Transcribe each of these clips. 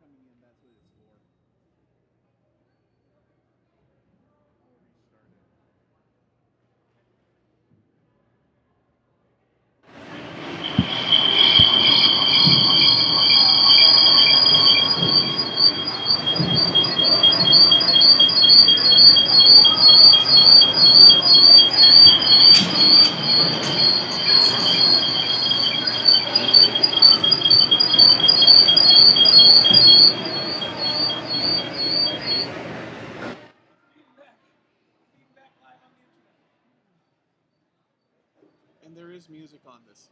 coming in, that's what it's for. I'll restart it. And there is music on this.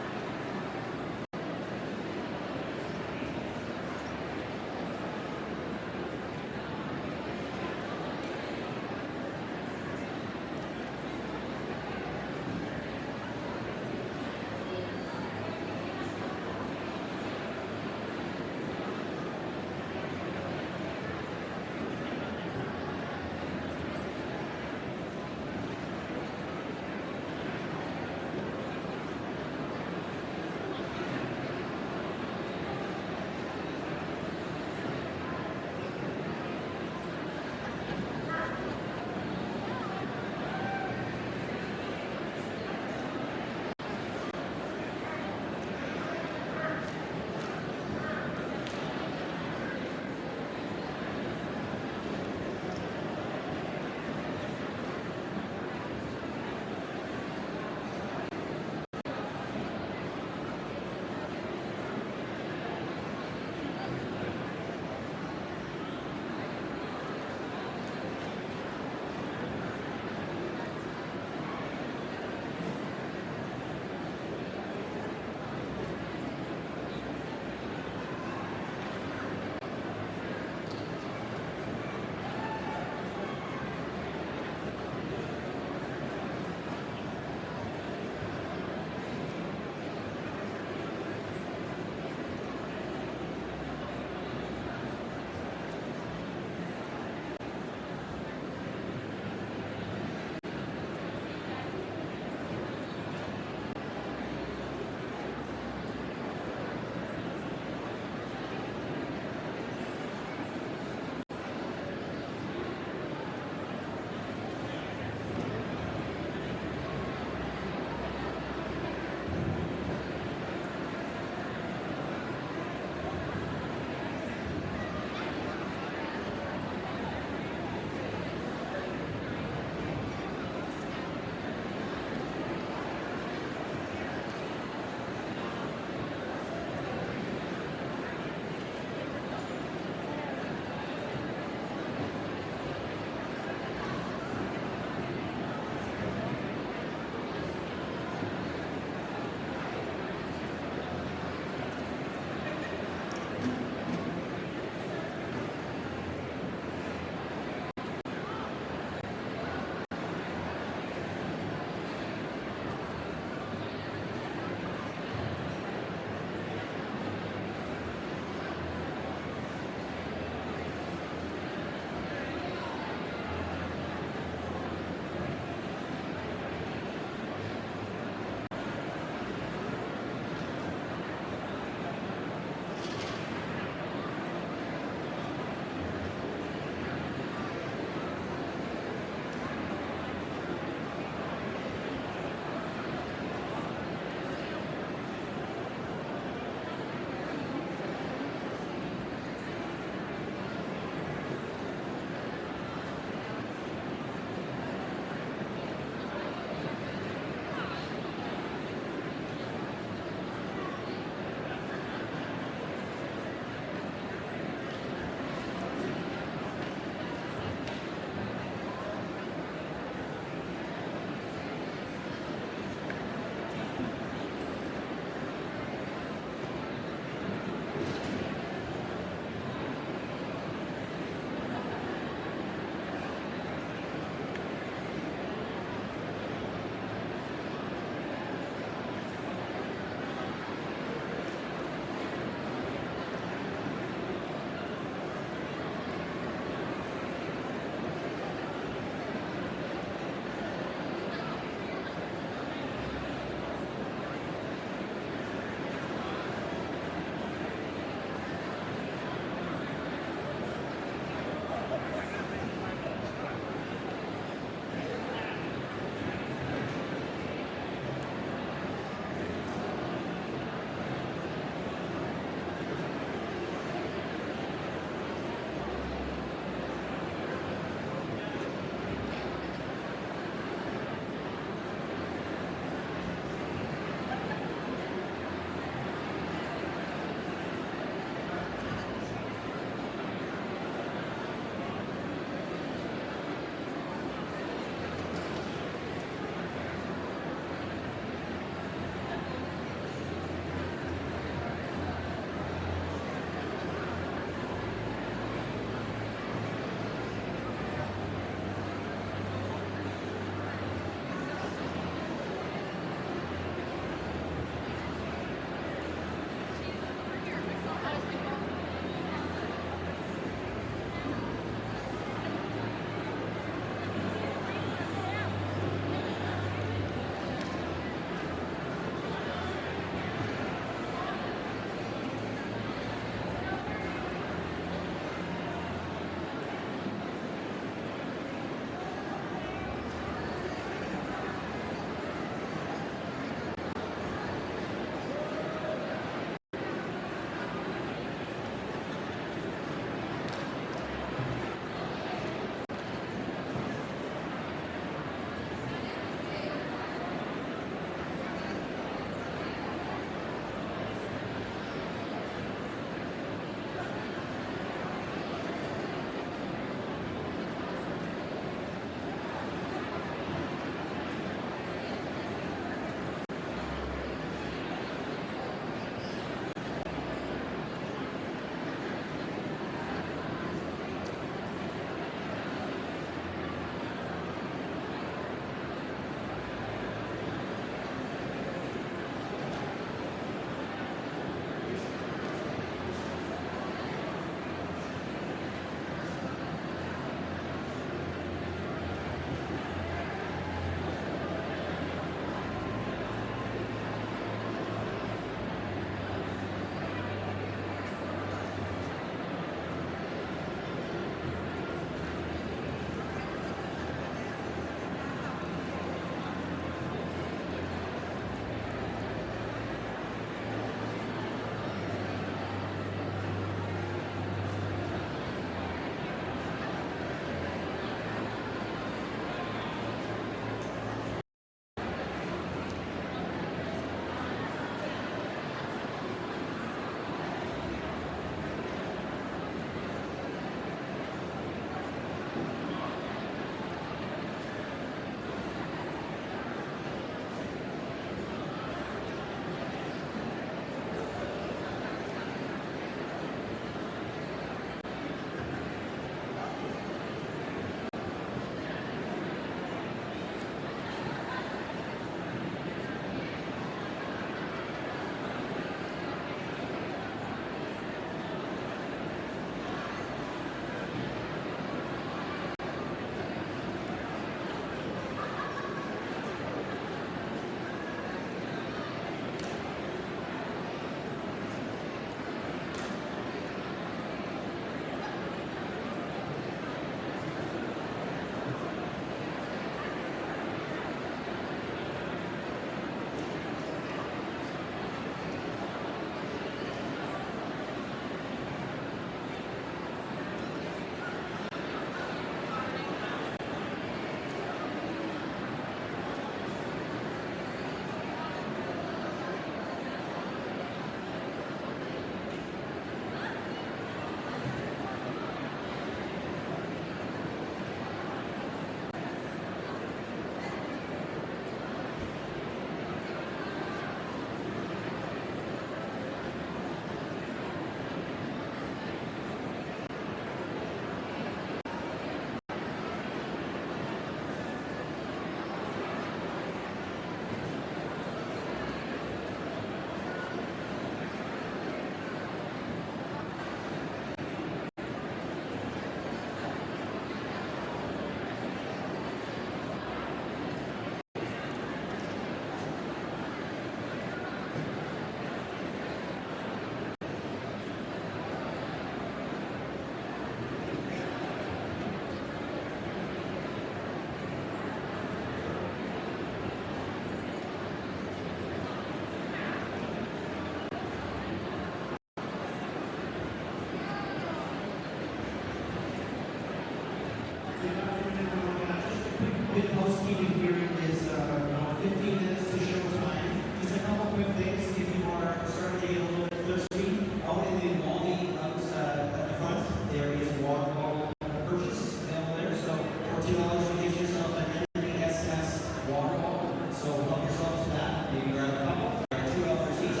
bit of housekeeping here is about 15 minutes to show time. Just a couple quick things. If you are starting to get a little bit thirsty, out in the lobby out at the front, there is water bottle purchase available there. So for $2, you get yourself an NPSS water bottle. So help yourself to that. Maybe grab a couple. $2 each.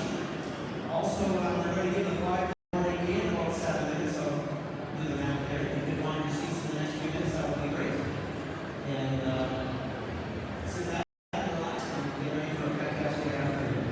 Also, we're going to give the 5 warning in about 7 minutes. So do the math there. If you can find your seats in the next few minutes, that would be great. And sit back, relax, and get ready for a fantastic afternoon.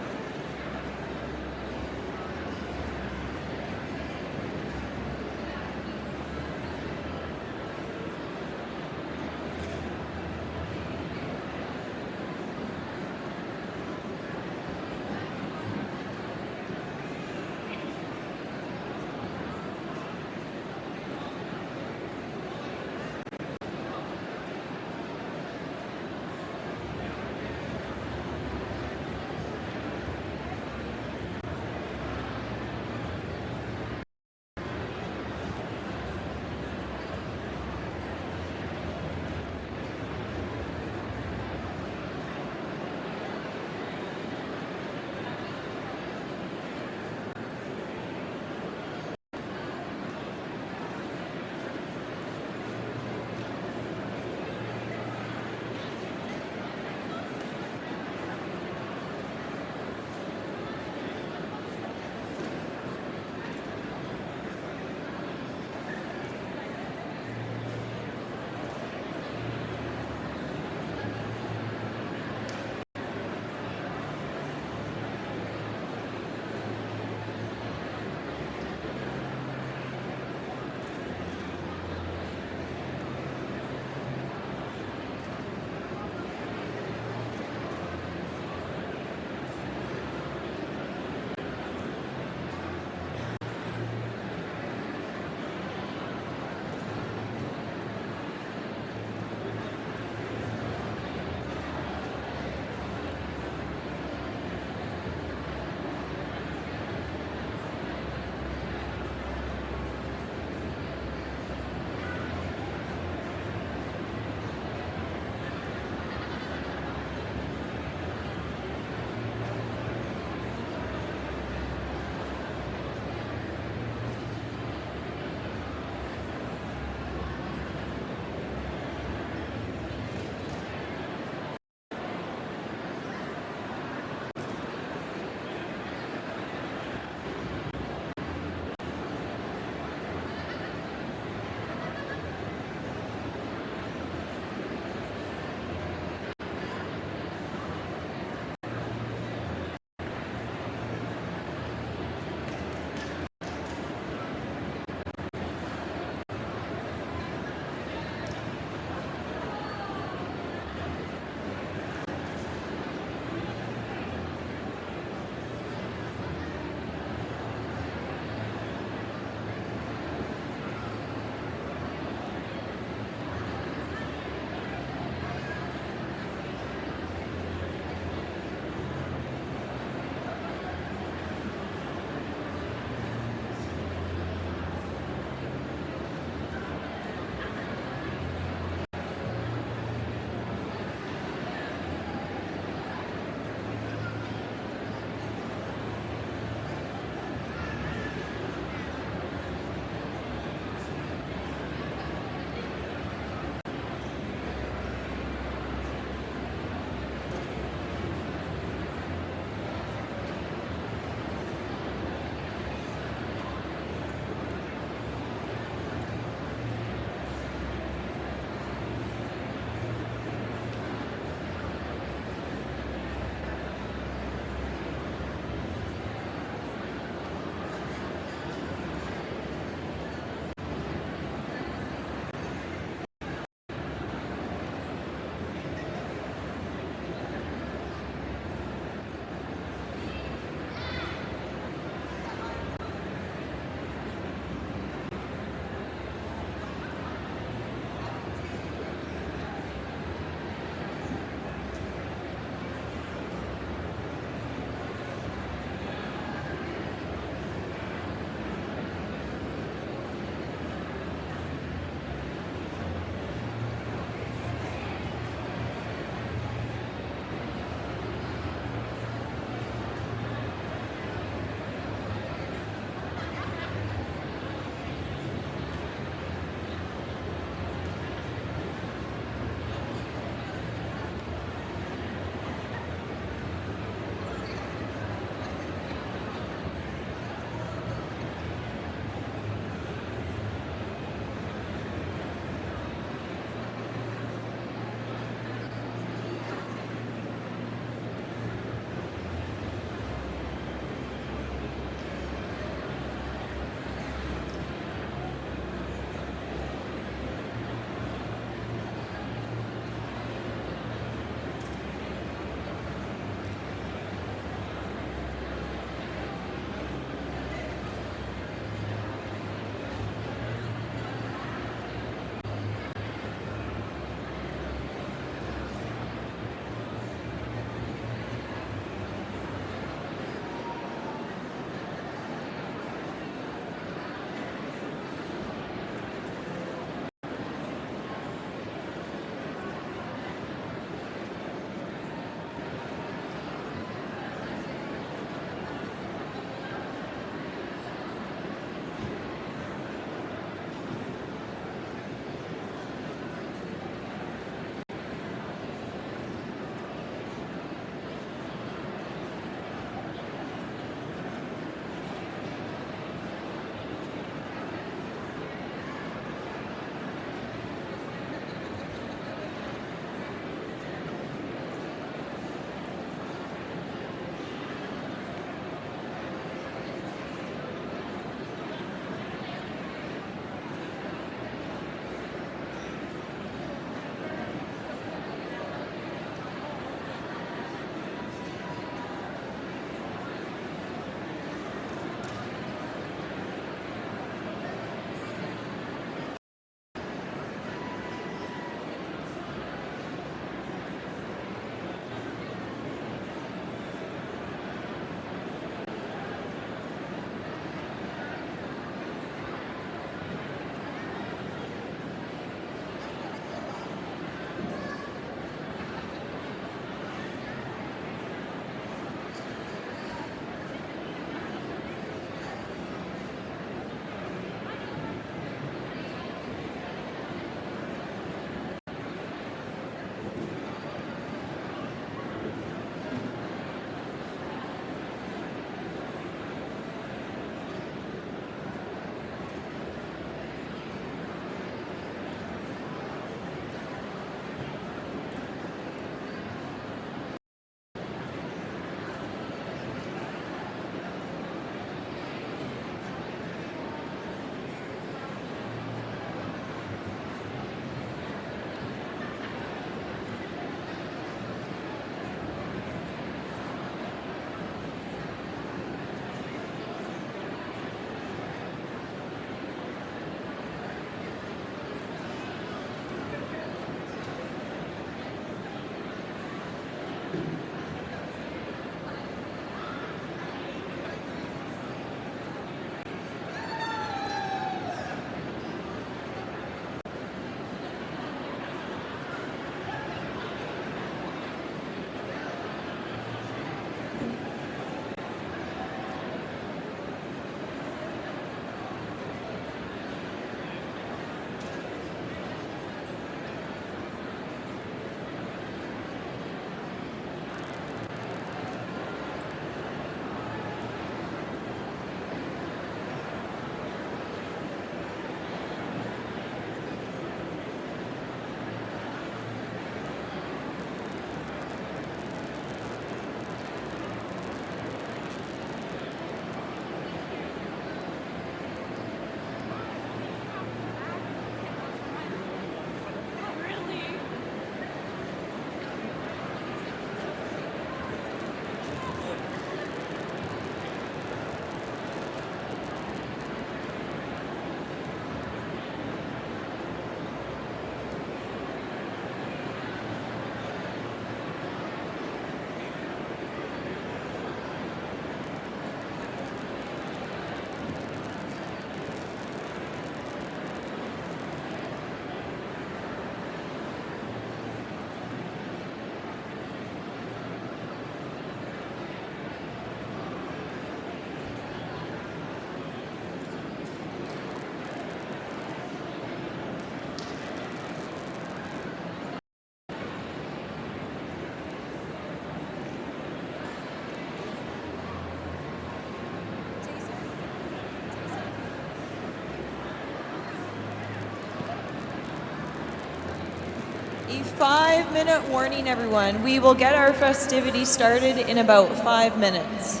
5-minute warning, everyone. We will get our festivities started in about 5 minutes.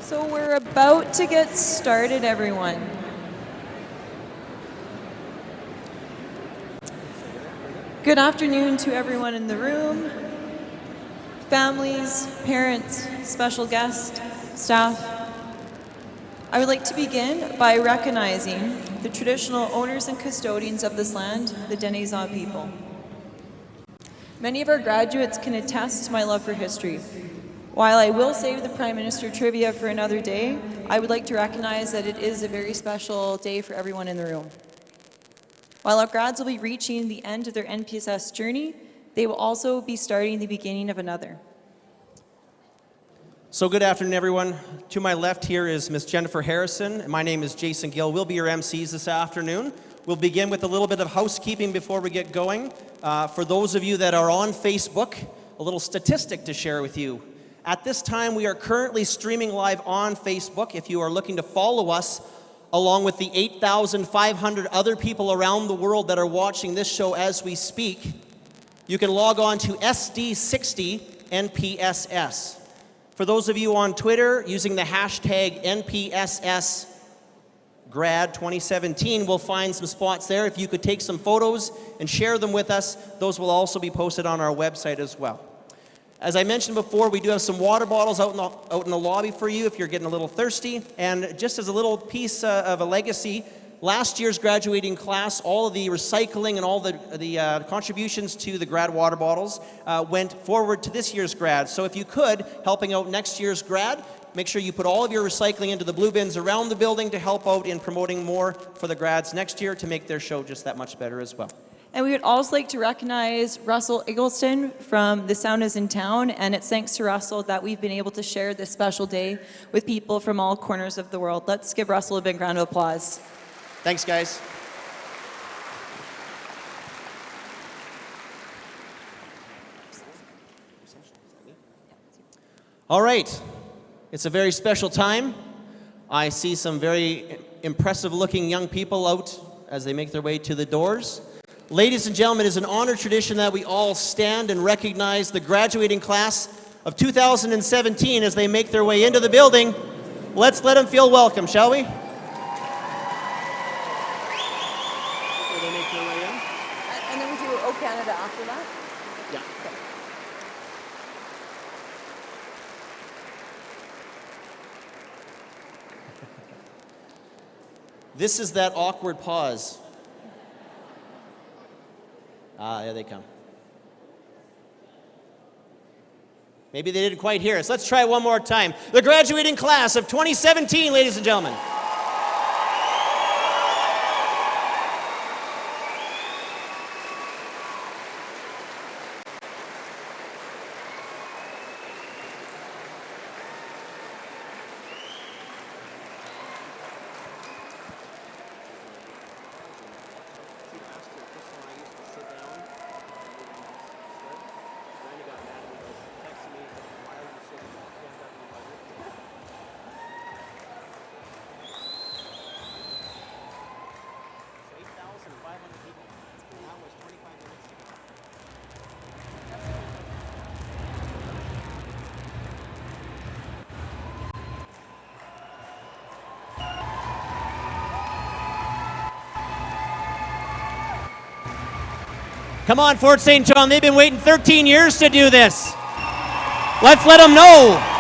So we're about to get started, everyone. Good afternoon to everyone in the room, families, parents, special guests, staff. I would like to begin by recognizing the traditional owners and custodians of this land, the Denezaw people. Many of our graduates can attest to my love for history. While I will save the Prime Minister trivia for another day, I would like to recognize that it is a very special day for everyone in the room. While our grads will be reaching the end of their NPSS journey, they will also be starting the beginning of another. So good afternoon, everyone. To my left here is Miss Jennifer Harrison, and my name is Jason Gill. We'll be your MCs this afternoon. We'll begin with a little bit of housekeeping before we get going. For those of you that are on Facebook, a little statistic to share with you. At this time, we are currently streaming live on Facebook. If you are looking to follow us, along with the 8,500 other people around the world that are watching this show as we speak, you can log on to SD60 NPSS. For those of you on Twitter, using the hashtag NPSS Grad 2017, we'll find some spots there. If you could take some photos and share them with us, those will also be posted on our website as well. As I mentioned before, we do have some water bottles out in the lobby for you if you're getting a little thirsty. And just as a little piece of a legacy, last year's graduating class, all of the recycling and all the contributions to the grad water bottles went forward to this year's grad. So if you could, helping out next year's grad, make sure you put all of your recycling into the blue bins around the building to help out in promoting more for the grads next year to make their show just that much better as well. And we would also like to recognize Russell Eggleston from The Sound is in Town, and it's thanks to Russell that we've been able to share this special day with people from all corners of the world. Let's give Russell a big round of applause. Thanks, guys. All right, it's a very special time. I see some very impressive-looking young people out as they make their way to the doors. Ladies and gentlemen, it is an honor tradition that we all stand and recognize the graduating class of 2017 as they make their way into the building. Let's let them feel welcome, shall we? Will they make their way in? And then we do O Canada after that? Yeah. This is that awkward pause. There they come. Maybe they didn't quite hear us. Let's try one more time. The graduating class of 2017, ladies and gentlemen. Come on, Fort St. John. They've been waiting 13 years to do this. Let's let them know.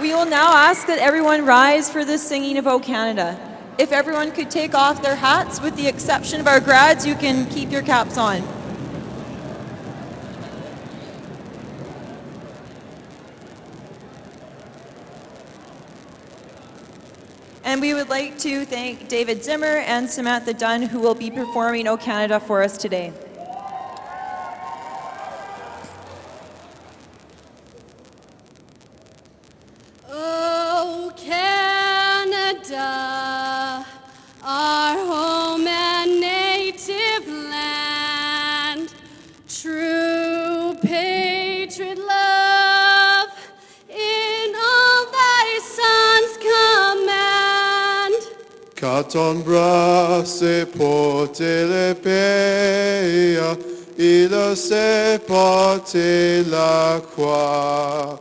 We will now ask that everyone rise for the singing of O Canada. If everyone could take off their hats, with the exception of our grads, you can keep your caps on. And we would like to thank David Zimmer and Samantha Dunn, who will be performing O Canada for us today. O Canada, our home and native land, true patriot love in all thy sons' command. Qu'à ton bras s'est porté l'épée, il s'est porté la croix.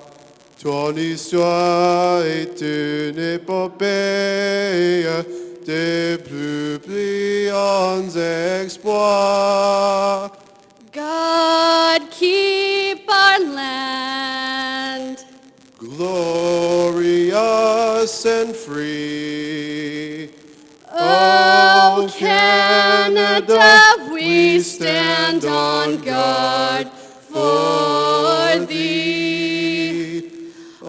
Ton histoire est une épopée des plus brillants exploits. God keep our land. Glorious and free. O Canada, we stand on guard for thee.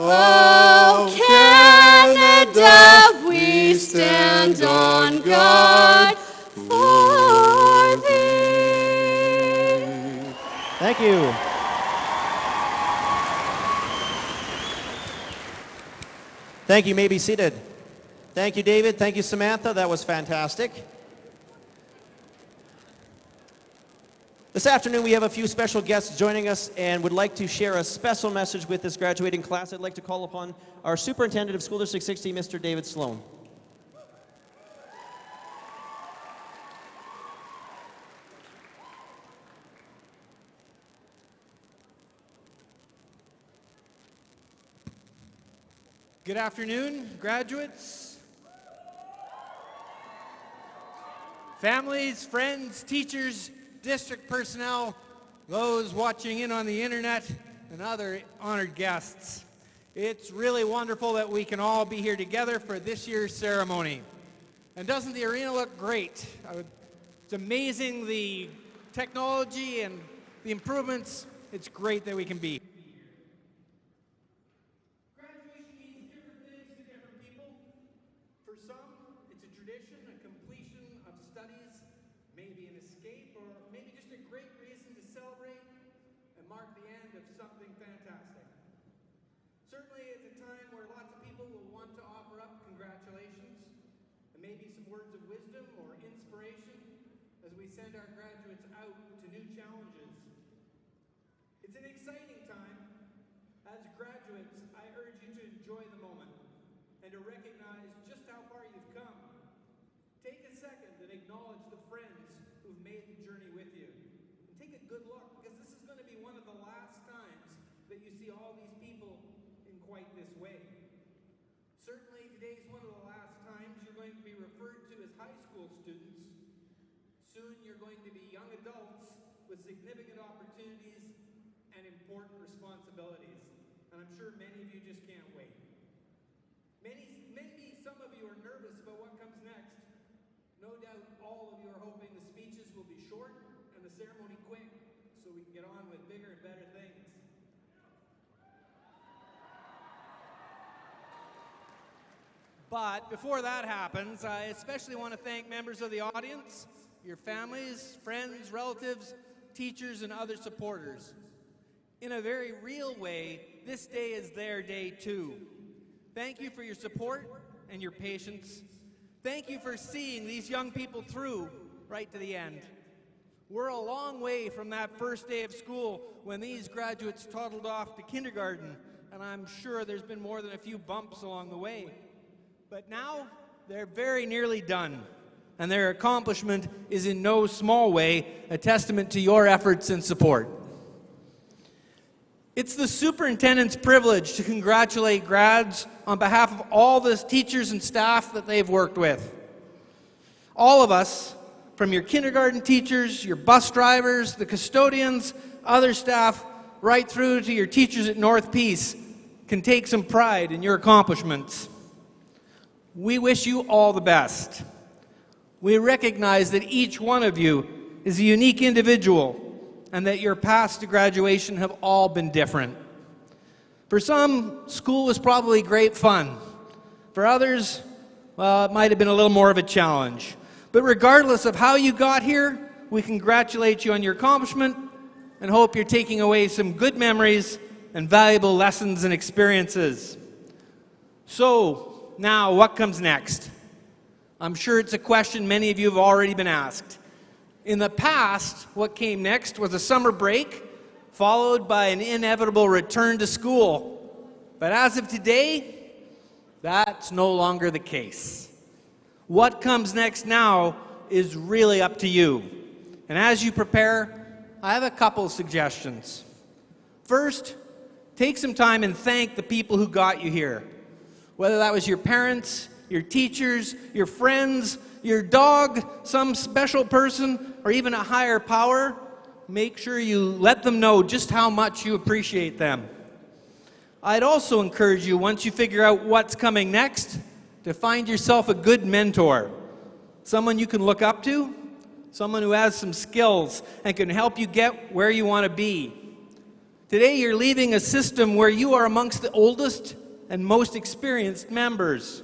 O Canada, we stand on guard for thee. Thank you. Thank you. You may be seated. Thank you, David. Thank you, Samantha. That was fantastic. This afternoon, we have a few special guests joining us and would like to share a special message with this graduating class. I'd like to call upon our Superintendent of School District 60, Mr. David Sloan. Good afternoon, graduates, families, friends, teachers, district personnel, those watching in on the internet, and other honored guests. It's really wonderful that we can all be here together for this year's ceremony. And doesn't the arena look great? It's amazing, the technology and the improvements. It's great that we can be. Graduation means different things to different people. For some, it's a tradition, a completion of studies, maybe an escape, or maybe just a great reason to celebrate and mark the end of something fantastic. Certainly, it's a time where lots of people will want to offer up congratulations and maybe some words of wisdom or inspiration as we send our graduates out to new challenges. It's an exciting time. As graduates, I urge you to enjoy the moment and to recognize just how far you've come. Take a second and acknowledge the friends who've made the journey with you. And take a good look, because this is going to be one of the last times that you see all these people in quite this way. Certainly today's one of the last times you're going to be referred to as high school students. Soon you're going to be young adults with significant opportunities and important responsibilities. And I'm sure many of you just can't wait. Maybe some of you are nervous about what comes next. No doubt all of you are hoping the speeches will be short and the ceremony quick so we can get on with bigger and better things. But before that happens, I especially want to thank members of the audience, your families, friends, relatives, teachers, and other supporters. In a very real way, this day is their day too. Thank you for your support and your patience. Thank you for seeing these young people through right to the end. We're a long way from that first day of school when these graduates toddled off to kindergarten, and I'm sure there's been more than a few bumps along the way. But now, they're very nearly done, and their accomplishment is in no small way a testament to your efforts and support. It's the superintendent's privilege to congratulate grads on behalf of all the teachers and staff that they've worked with. All of us, from your kindergarten teachers, your bus drivers, the custodians, other staff, right through to your teachers at North Peace, can take some pride in your accomplishments. We wish you all the best. We recognize that each one of you is a unique individual and that your paths to graduation have all been different. For some, school was probably great fun. For others, well, it might have been a little more of a challenge. But regardless of how you got here, we congratulate you on your accomplishment and hope you're taking away some good memories and valuable lessons and experiences. So, now what comes next? I'm sure it's a question many of you have already been asked. In the past, what came next was a summer break, followed by an inevitable return to school. But as of today, that's no longer the case. What comes next now is really up to you. And as you prepare, I have a couple of suggestions. First, take some time and thank the people who got you here. Whether that was your parents, your teachers, your friends, your dog, some special person, or even a higher power, make sure you let them know just how much you appreciate them. I'd also encourage you, once you figure out what's coming next, to find yourself a good mentor. Someone you can look up to, someone who has some skills and can help you get where you want to be. Today you're leaving a system where you are amongst the oldest and most experienced members.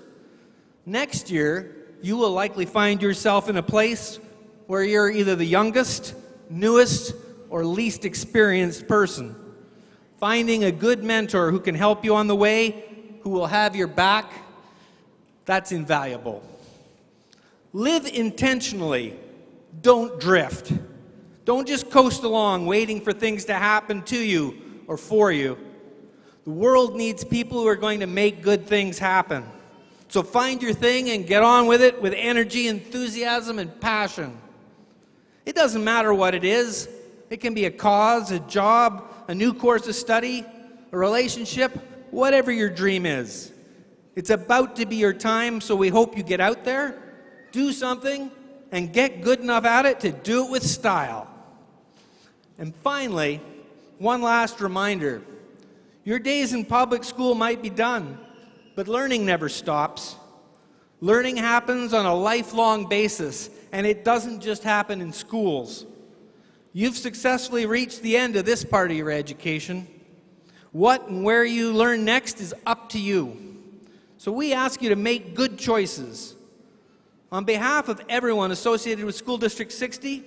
Next year, you will likely find yourself in a place where you're either the youngest, newest, or least experienced person. Finding a good mentor who can help you on the way, who will have your back, that's invaluable. Live intentionally. Don't drift. Don't just coast along waiting for things to happen to you or for you. The world needs people who are going to make good things happen. So find your thing and get on with it with energy, enthusiasm, and passion. It doesn't matter what it is. It can be a cause, a job, a new course of study, a relationship, whatever your dream is. It's about to be your time, so we hope you get out there, do something, and get good enough at it to do it with style. And finally, one last reminder. Your days in public school might be done, but learning never stops. Learning happens on a lifelong basis, and it doesn't just happen in schools. You've successfully reached the end of this part of your education. What and where you learn next is up to you. So we ask you to make good choices. On behalf of everyone associated with School District 60,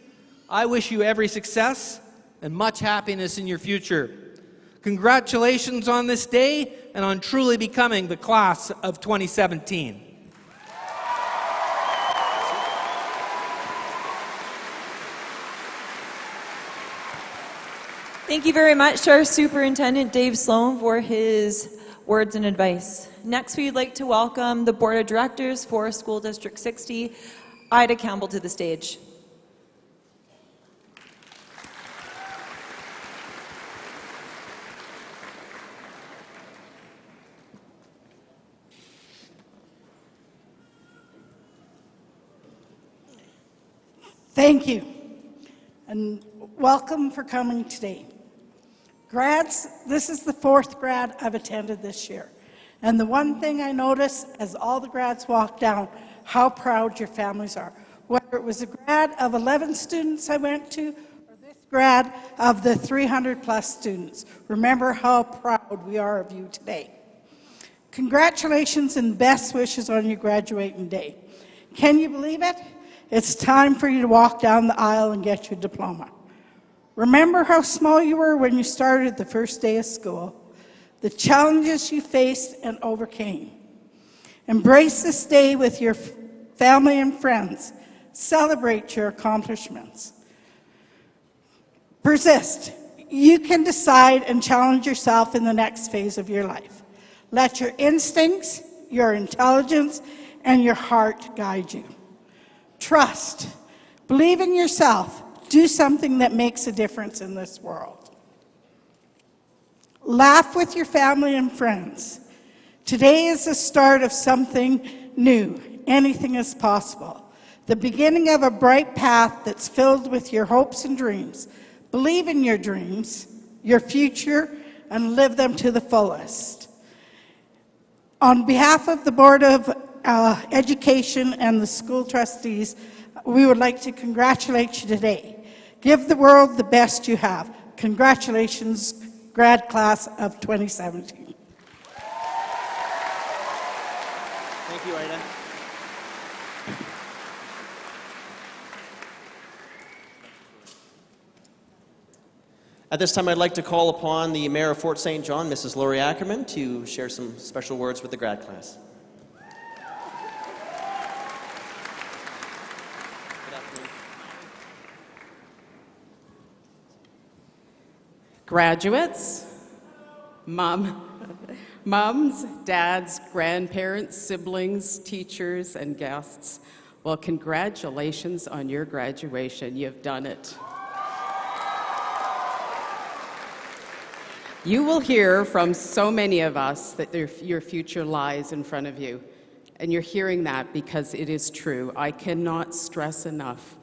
I wish you every success and much happiness in your future. Congratulations on this day and on truly becoming the class of 2017. Thank you very much to our Superintendent Dave Sloan for his words and advice. Next, we'd like to welcome the Board of Directors for School District 60, Ida Campbell, to the stage. Thank you, and welcome for coming today. Grads, this is the 4th grad I've attended this year. And the one thing I noticed as all the grads walked down, how proud your families are. Whether it was a grad of 11 students I went to, or this grad of the 300 plus students. Remember how proud we are of you today. Congratulations and best wishes on your graduating day. Can you believe it? It's time for you to walk down the aisle and get your diploma. Remember how small you were when you started the first day of school, the challenges you faced and overcame. Embrace this day with your family and friends. Celebrate your accomplishments. Persist. You can decide and challenge yourself in the next phase of your life. Let your instincts, your intelligence, and your heart guide you. Trust. Believe in yourself. Do something that makes a difference in this world. Laugh with your family and friends. Today is the start of something new. Anything is possible. The beginning of a bright path that's filled with your hopes and dreams. Believe in your dreams, your future, and live them to the fullest. On behalf of the Board of Education and the school trustees, we would like to congratulate you today. Give the world the best you have. Congratulations, grad class of 2017. Thank you, Ida. At this time, I'd like to call upon the Mayor of Fort St. John, Mrs. Lori Ackerman, to share some special words with the grad class. Good afternoon. Graduates, mums, dads, grandparents, siblings, teachers, and guests, well, congratulations on your graduation. You've done it. You will hear from so many of us that your future lies in front of you, and you're hearing that because it is true. I cannot stress enough.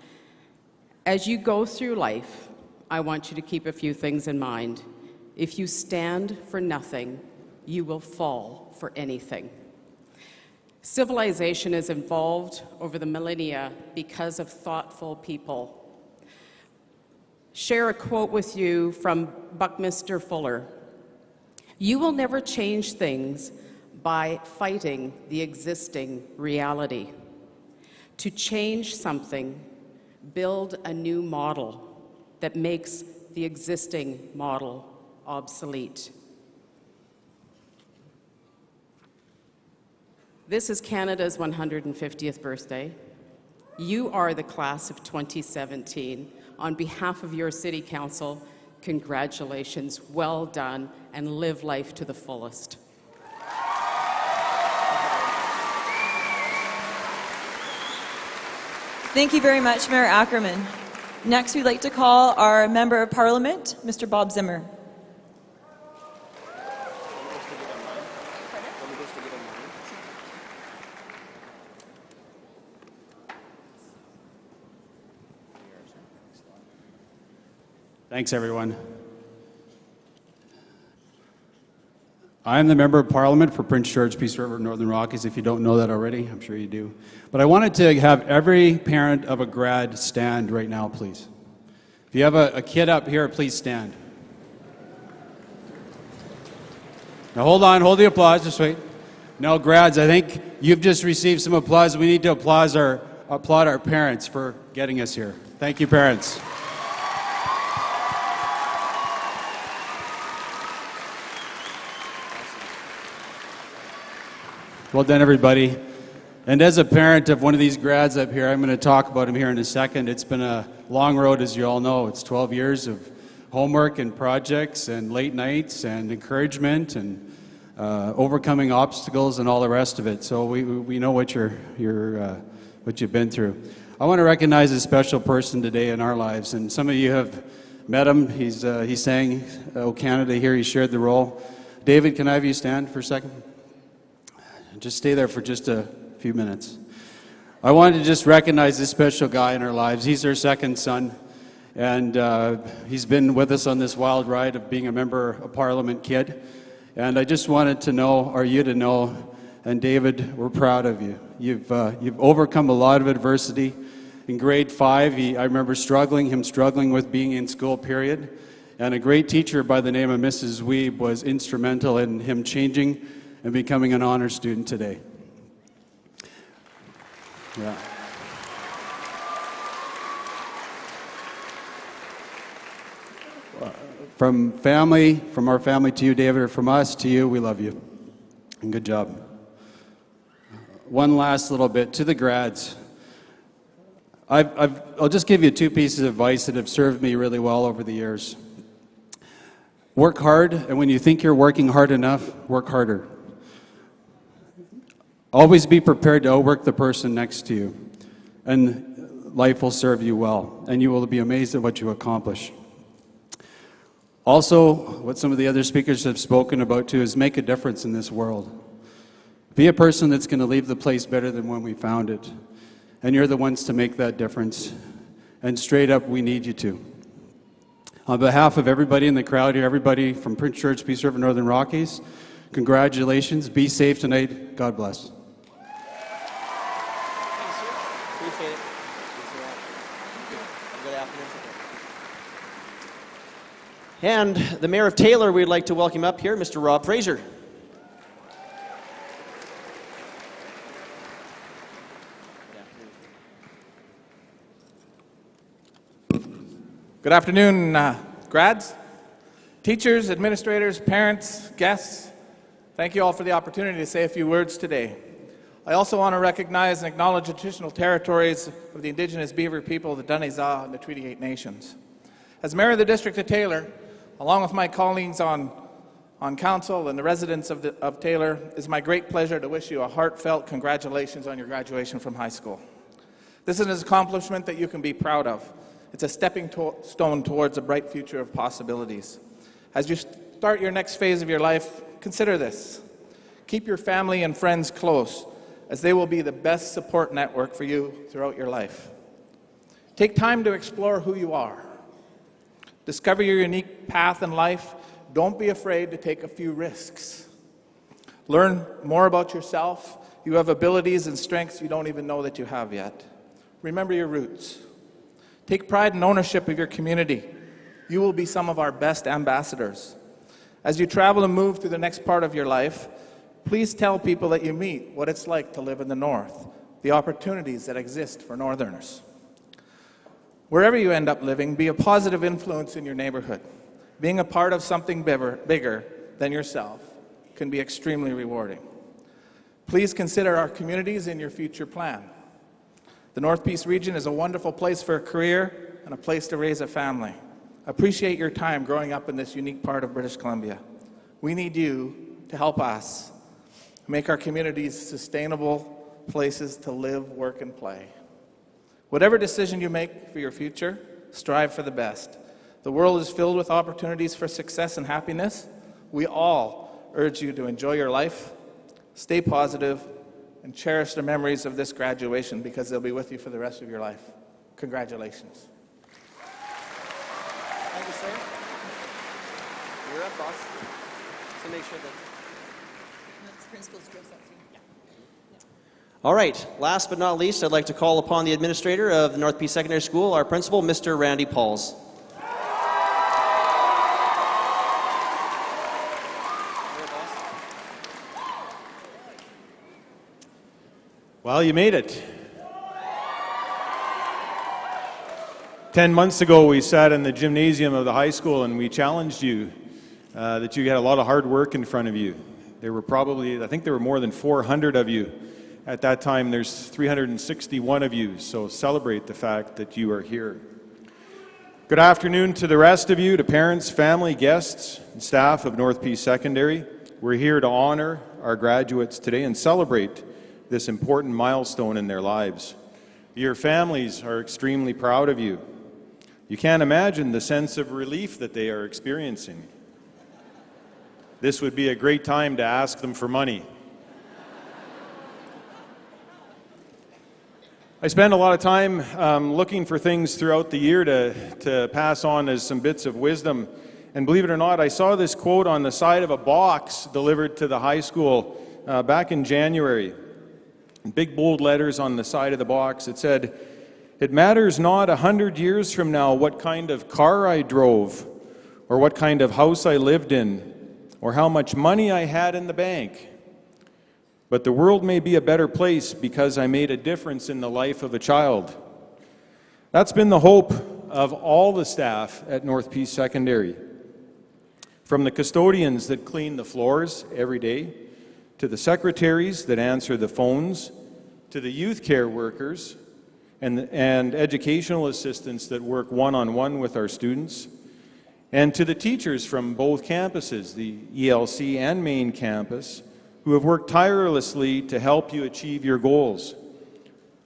As you go through life, I want you to keep a few things in mind. If you stand for nothing, you will fall for anything. Civilization has evolved over the millennia because of thoughtful people. Share a quote with you from Buckminster Fuller. You will never change things by fighting the existing reality. To change something, build a new model that makes the existing model obsolete. This is Canada's 150th birthday. You are the class of 2017. On behalf of your City Council, congratulations, well done, and live life to the fullest. Thank you very much, Mayor Ackerman. Next, we'd like to call our Member of Parliament, Mr. Bob Zimmer. Thanks, everyone. I am the Member of Parliament for Prince George, Peace River, Northern Rockies. If you don't know that already, I'm sure you do. But I wanted to have every parent of a grad stand right now, please. If you have a kid up here, please stand. Now hold on, hold the applause, just wait. No, grads, I think you've just received some applause. We need to applaud our parents for getting us here. Thank you, parents. Well done, everybody. And as a parent of one of these grads up here, I'm going to talk about him here in a second. It's been a long road, as you all know. It's 12 years of homework and projects and late nights and encouragement and overcoming obstacles and all the rest of it. So we know what what you've been through. I want to recognize a special person today in our lives, and some of you have met him. He sang "O Canada" here. He shared the role. David, can I have you stand for a second? Just stay there for just a few minutes. I wanted to just recognize this special guy in our lives. He's our second son, and he's been with us on this wild ride of being a Member of Parliament kid. And I just wanted to know, or you to know, and David, we're proud of you. You've overcome a lot of adversity. In grade 5, I remember him struggling with being in school, period. And a great teacher by the name of Mrs. Weeb was instrumental in him changing and becoming an honor student today. Yeah. From our family to you, David, or from us to you, we love you. And good job. One last little bit to the grads. I'll just give you 2 pieces of advice that have served me really well over the years. Work hard, and when you think you're working hard enough, work harder. Always be prepared to outwork the person next to you, and life will serve you well, and you will be amazed at what you accomplish. Also, what some of the other speakers have spoken about too is make a difference in this world. Be a person that's going to leave the place better than when we found it, and you're the ones to make that difference, and straight up, we need you to. On behalf of everybody in the crowd here, everybody from Prince George, Peace River, Northern Rockies, Congratulations. Be safe tonight. God bless. Thanks, sir. Appreciate it. Good afternoon. And the Mayor of Taylor, we'd like to welcome up here, Mr. Rob Fraser. Good afternoon, grads, teachers, administrators, parents, guests. Thank you all for the opportunity to say a few words today. I also want to recognize and acknowledge the traditional territories of the Indigenous Beaver people, the Dene-Zaa, and the Treaty 8 Nations. As Mayor of the District of Taylor, along with my colleagues on council and the residents of Taylor, it is my great pleasure to wish you a heartfelt congratulations on your graduation from high school. This is an accomplishment that you can be proud of. It's a stepping stone towards a bright future of possibilities. As you start your next phase of your life, consider this. Keep your family and friends close, as they will be the best support network for you throughout your life. Take time to explore who you are. Discover your unique path in life. Don't be afraid to take a few risks. Learn more about yourself. You have abilities and strengths you don't even know that you have yet. Remember your roots. Take pride and ownership of your community. You will be some of our best ambassadors. As you travel and move through the next part of your life, please tell people that you meet what it's like to live in the North, the opportunities that exist for Northerners. Wherever you end up living, be a positive influence in your neighborhood. Being a part of something bigger than yourself can be extremely rewarding. Please consider our communities in your future plan. The North Peace region is a wonderful place for a career and a place to raise a family. Appreciate your time growing up in this unique part of British Columbia. We need you to help us make our communities sustainable places to live, work, and play. Whatever decision you make for your future, strive for the best. The world is filled with opportunities for success and happiness. We all urge you to enjoy your life, stay positive, and cherish the memories of this graduation because they'll be with you for the rest of your life. Congratulations. Thank you, sir. You're up, boss. So make sure that... All right, last but not least, I'd like to call upon the administrator of the North Peace Secondary School, our principal, Mr. Randy Pauls. Well, you made it. 10 months ago, we sat in the gymnasium of the high school and we challenged you that you had a lot of hard work in front of you. There were probably, I think there were more than 400 of you. At that time, there's 361 of you, so celebrate the fact that you are here. Good afternoon to the rest of you, to parents, family, guests, and staff of North Peace Secondary. We're here to honor our graduates today and celebrate this important milestone in their lives. Your families are extremely proud of you. You can't imagine the sense of relief that they are experiencing. This would be a great time to ask them for money. I spend a lot of time looking for things throughout the year to pass on as some bits of wisdom. And believe it or not, I saw this quote on the side of a box delivered to the high school back in January. In big bold letters on the side of the box, it said, "It matters not 100 years from now what kind of car I drove, or what kind of house I lived in, or how much money I had in the bank. But the world may be a better place because I made a difference in the life of a child." That's been the hope of all the staff at North Peace Secondary. From the custodians that clean the floors every day, to the secretaries that answer the phones, to the youth care workers and educational assistants that work one-on-one with our students, and to the teachers from both campuses, the ELC and main campus, who have worked tirelessly to help you achieve your goals.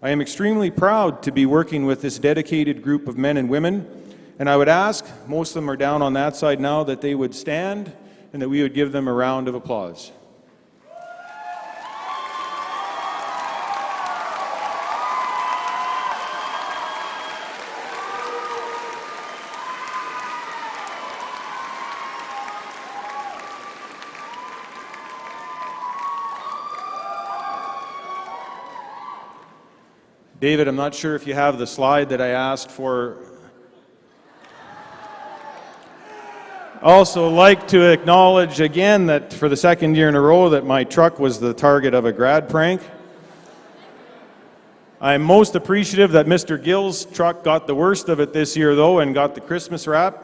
I am extremely proud to be working with this dedicated group of men and women, and I would ask, most of them are down on that side now, that they would stand and that we would give them a round of applause. David, I'm not sure if you have the slide that I asked for. Also like to acknowledge again that for the second year in a row that my truck was the target of a grad prank. I'm most appreciative that Mr. Gill's truck got the worst of it this year though and got the Christmas wrap.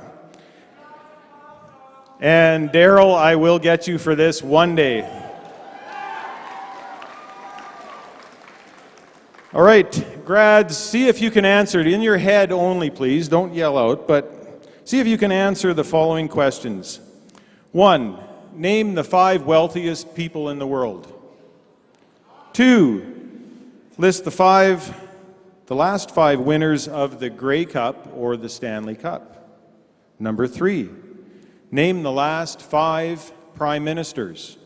And Daryl, I will get you for this one day. All right, grads, see if you can answer it in your head only, please. Don't yell out, but see if you can answer the following questions. 1, name the 5 wealthiest people in the world. 2, list the last 5 winners of the Grey Cup or the Stanley Cup. Number 3, name the last 5 prime ministers.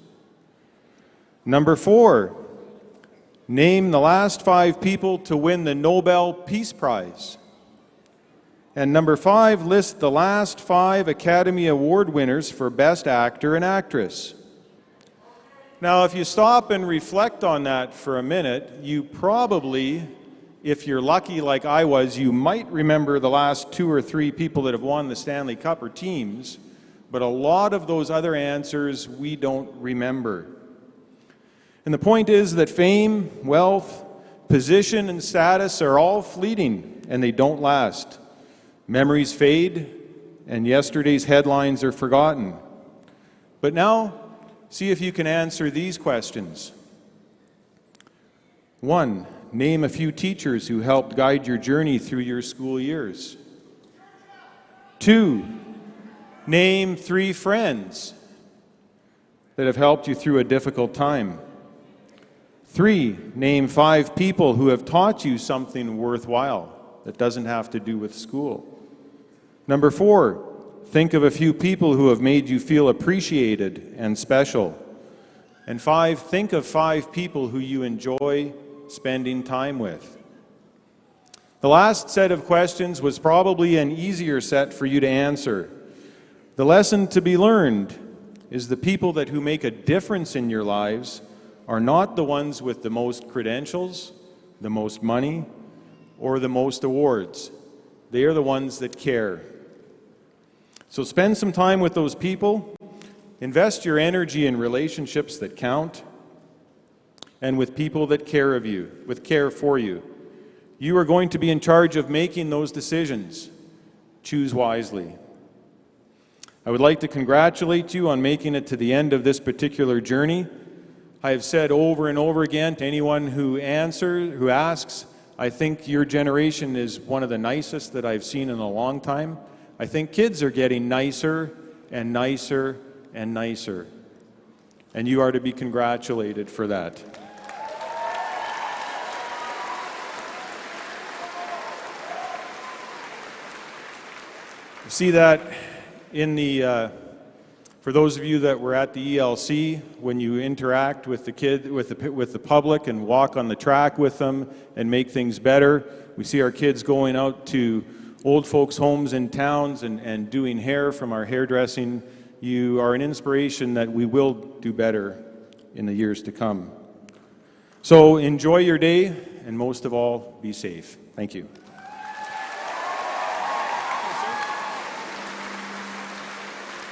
Number 4, name the last 5 people to win the Nobel Peace Prize. And number 5, list the last 5 Academy Award winners for Best Actor and Actress. Now, if you stop and reflect on that for a minute, you probably, if you're lucky like I was, you might remember the last 2 or 3 people that have won the Stanley Cup or teams, but a lot of those other answers we don't remember. And the point is that fame, wealth, position, and status are all fleeting, and they don't last. Memories fade, and yesterday's headlines are forgotten. But now, see if you can answer these questions. 1, name a few teachers who helped guide your journey through your school years. 2, name 3 friends that have helped you through a difficult time. 3, name 5 people who have taught you something worthwhile that doesn't have to do with school. Number 4, think of a few people who have made you feel appreciated and special. And 5, think of 5 people who you enjoy spending time with. The last set of questions was probably an easier set for you to answer. The lesson to be learned is the people who make a difference in your lives are not the ones with the most credentials, the most money, or the most awards. They are the ones that care. So spend some time with those people, invest your energy in relationships that count, and with people that care of you, with care for you. You are going to be in charge of making those decisions. Choose wisely. I would like to congratulate you on making it to the end of this particular journey. I have said over and over again to anyone who asks, I think your generation is one of the nicest that I've seen in a long time. I think kids are getting nicer and nicer and nicer. And you are to be congratulated for that. You see that in the for those of you that were at the ELC, when you interact with the public and walk on the track with them and make things better, we see our kids going out to old folks' homes in towns and doing hair from our hairdressing. You are an inspiration that we will do better in the years to come. So enjoy your day, and most of all, be safe. Thank you.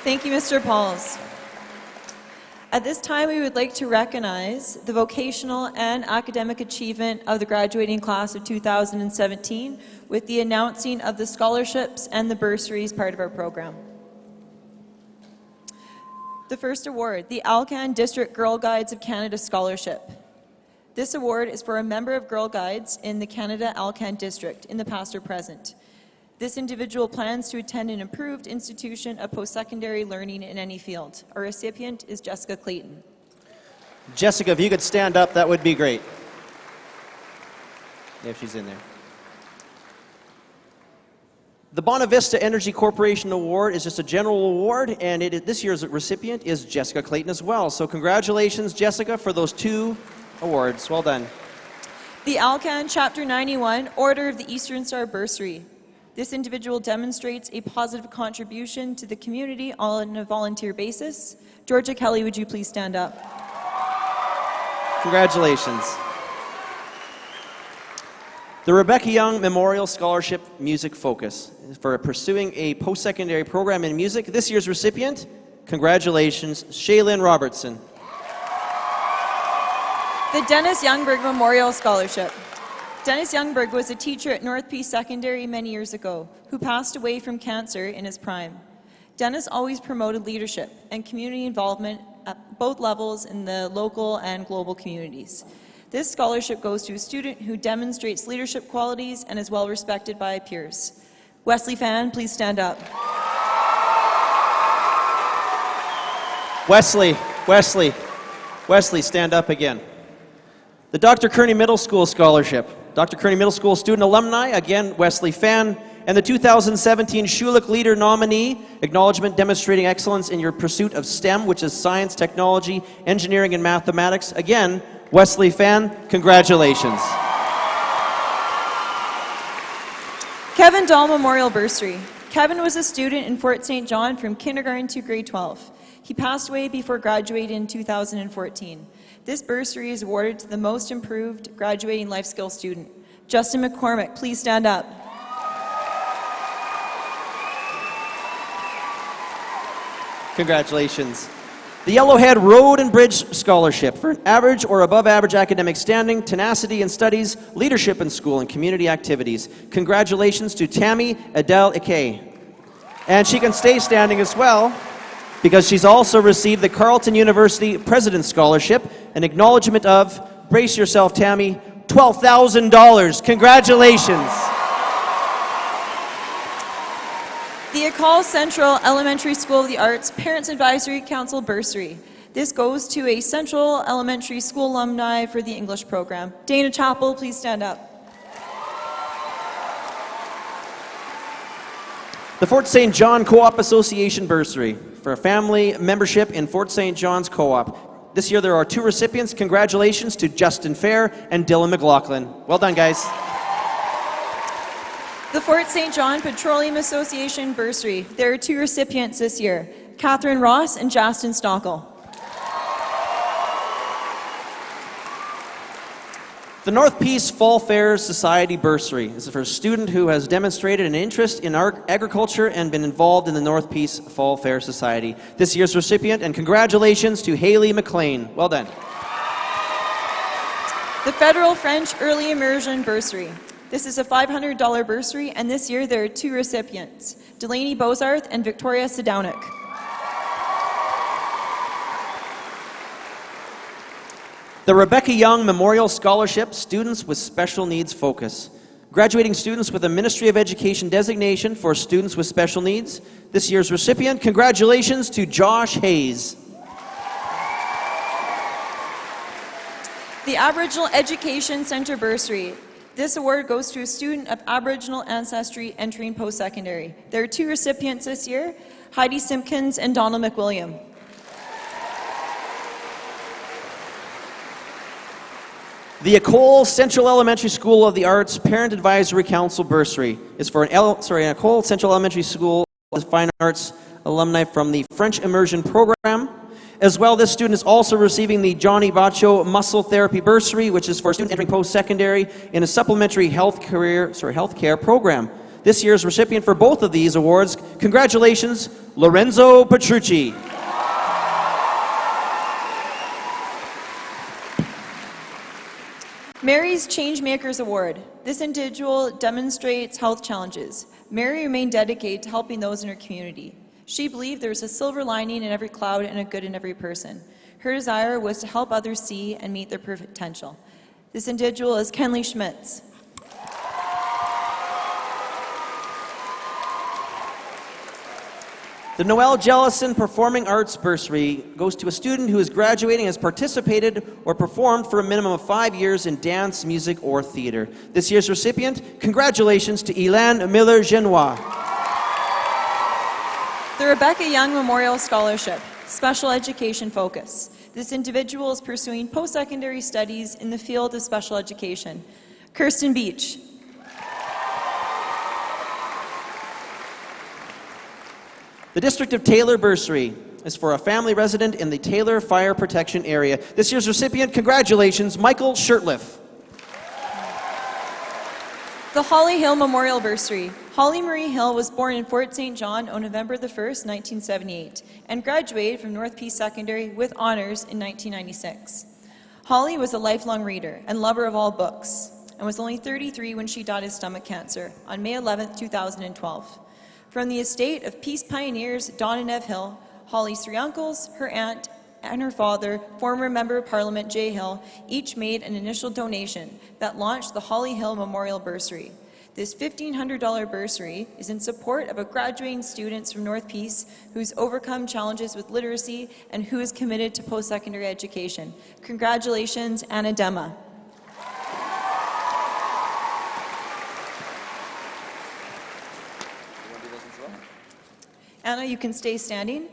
Thank you, Mr. Pauls. At this time, we would like to recognize the vocational and academic achievement of the graduating class of 2017 with the announcing of the scholarships and the bursaries part of our program. The first award, the Alcan District Girl Guides of Canada Scholarship. This award is for a member of Girl Guides in the Canada Alcan District, in the past or present. This individual plans to attend an approved institution of post-secondary learning in any field. Our recipient is Jessica Clayton. Jessica, if you could stand up, that would be great. If she's in there. The Bonavista Energy Corporation Award is just a general award, and this year's recipient is Jessica Clayton as well. So congratulations, Jessica, for those 2 awards. Well done. The Alcan Chapter 91 Order of the Eastern Star Bursary. This individual demonstrates a positive contribution to the community on a volunteer basis. Georgia Kelly, would you please stand up? Congratulations. The Rebecca Young Memorial Scholarship Music Focus is for pursuing a post-secondary program in music. This year's recipient, congratulations, Shaylin Robertson. The Dennis Youngberg Memorial Scholarship. Dennis Youngberg was a teacher at North Peace Secondary many years ago who passed away from cancer in his prime. Dennis always promoted leadership and community involvement at both levels in the local and global communities. This scholarship goes to a student who demonstrates leadership qualities and is well respected by peers. Wesley Fan, please stand up. Wesley, stand up again. The Dr. Kearney Middle School Scholarship. Dr. Kearney Middle School student alumni, again, Wesley Fan, and the 2017 Schulich Leader nominee, acknowledgement demonstrating excellence in your pursuit of STEM, which is science, technology, engineering, and mathematics. Again, Wesley Fan, congratulations. Kevin Dahl Memorial Bursary. Kevin was a student in Fort St. John from kindergarten to grade 12. He passed away before graduating in 2014. This bursary is awarded to the most improved graduating life skills student. Justin McCormick, please stand up. Congratulations. The Yellowhead Road and Bridge Scholarship for an average or above average academic standing, tenacity in studies, leadership in school, and community activities. Congratulations to Tammy Adele Ike. And she can stay standing as well because she's also received the Carleton University President's Scholarship, an acknowledgement of, brace yourself Tammy, $12,000. Congratulations. The Ecole Central Elementary School of the Arts Parents Advisory Council Bursary. This goes to a Central Elementary School alumni for the English program. Dana Chappell, please stand up. The Fort St. John Co-op Association Bursary for a family membership in Fort St. John's Co-op. This year there are 2 recipients. Congratulations to Justin Fair and Dylan McLaughlin. Well done, guys. The Fort St. John Petroleum Association Bursary. There are 2 recipients this year, Catherine Ross and Justin Stockel. The North Peace Fall Fair Society Bursary is for a student who has demonstrated an interest in agriculture and been involved in the North Peace Fall Fair Society. This year's recipient, and congratulations to Haley McLean. Well done. The Federal French Early Immersion Bursary. This is a $500 bursary, and this year there are 2 recipients, Delaney Bozarth and Victoria Sedownik. The Rebecca Young Memorial Scholarship Students with Special Needs Focus. Graduating students with a Ministry of Education designation for students with special needs. This year's recipient, congratulations to Josh Hayes. The Aboriginal Education Centre Bursary. This award goes to a student of Aboriginal ancestry entering post-secondary. There are 2 recipients this year, Heidi Simpkins and Donald McWilliam. The Ecole Central Elementary School of the Arts Parent Advisory Council Bursary is for an Ecole Central Elementary School of Fine Arts alumni from the French Immersion Program. As well, this student is also receiving the Johnny Bacho Muscle Therapy Bursary, which is for students entering post-secondary in a supplementary healthcare program. This year's recipient for both of these awards, congratulations, Lorenzo Petrucci. Mary's Changemakers Award. This individual demonstrates health challenges. Mary remained dedicated to helping those in her community. She believed there was a silver lining in every cloud and a good in every person. Her desire was to help others see and meet their potential. This individual is Kenley Schmitz. The Noel Jellison Performing Arts Bursary goes to a student who is graduating and has participated or performed for a minimum of 5 years in dance, music, or theater. This year's recipient, congratulations to Elan Miller-Genois. The Rebecca Young Memorial Scholarship, Special Education Focus. This individual is pursuing post-secondary studies in the field of special education. Kirsten Beach. The District of Taylor Bursary is for a family resident in the Taylor Fire Protection Area. This year's recipient, congratulations, Michael Shirtliff. The Holly Hill Memorial Bursary. Holly Marie Hill was born in Fort St. John on November the 1st, 1978, and graduated from North Peace Secondary with honors in 1996. Holly was a lifelong reader and lover of all books, and was only 33 when she died of stomach cancer on May 11, 2012. From the estate of peace pioneers Don and Ev Hill, Holly's three uncles, her aunt, and her father, former Member of Parliament Jay Hill, each made an initial donation that launched the Holly Hill Memorial Bursary. This $1,500 bursary is in support of a graduating students from North Peace who's overcome challenges with literacy and who is committed to post-secondary education. Congratulations, Anna Dema. Anna, you can stay standing.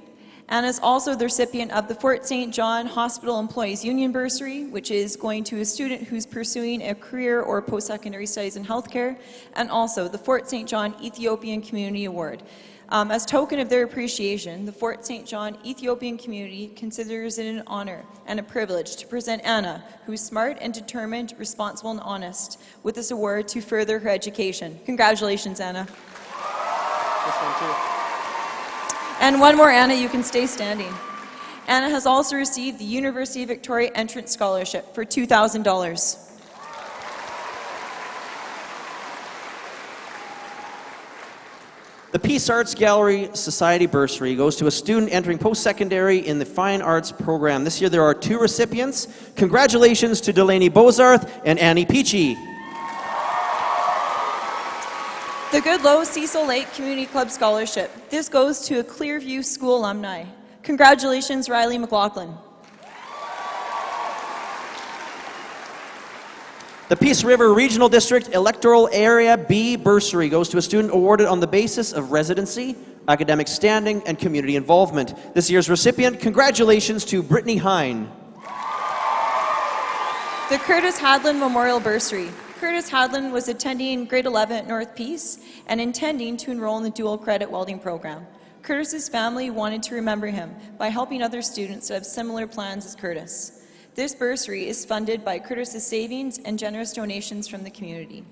Anna is also the recipient of the Fort St. John Hospital Employees Union Bursary, which is going to a student who's pursuing a career or post-secondary studies in healthcare, and also the Fort St. John Ethiopian Community Award. As token of their appreciation, the Fort St. John Ethiopian community considers it an honor and a privilege to present Anna, who's smart and determined, responsible and honest, with this award to further her education. Congratulations, Anna. This one too. And one more, Anna, you can stay standing. Anna has also received the University of Victoria Entrance Scholarship for $2,000. The Peace Arts Gallery Society Bursary goes to a student entering post-secondary in the Fine Arts program. This year there are two recipients. Congratulations to Delaney Bozarth and Annie Peachy. The Goodloe Cecil Lake Community Club Scholarship. This goes to a Clearview School alumni. Congratulations, Riley McLaughlin. The Peace River Regional District Electoral Area B Bursary goes to a student awarded on the basis of residency, academic standing, and community involvement. This year's recipient, congratulations to Brittany Hine. The Curtis Hadlin Memorial Bursary. Curtis Hadlin was attending grade 11 at North Peace and intending to enroll in the dual credit welding program. Curtis's family wanted to remember him by helping other students that have similar plans as Curtis. This bursary is funded by Curtis's savings and generous donations from the community.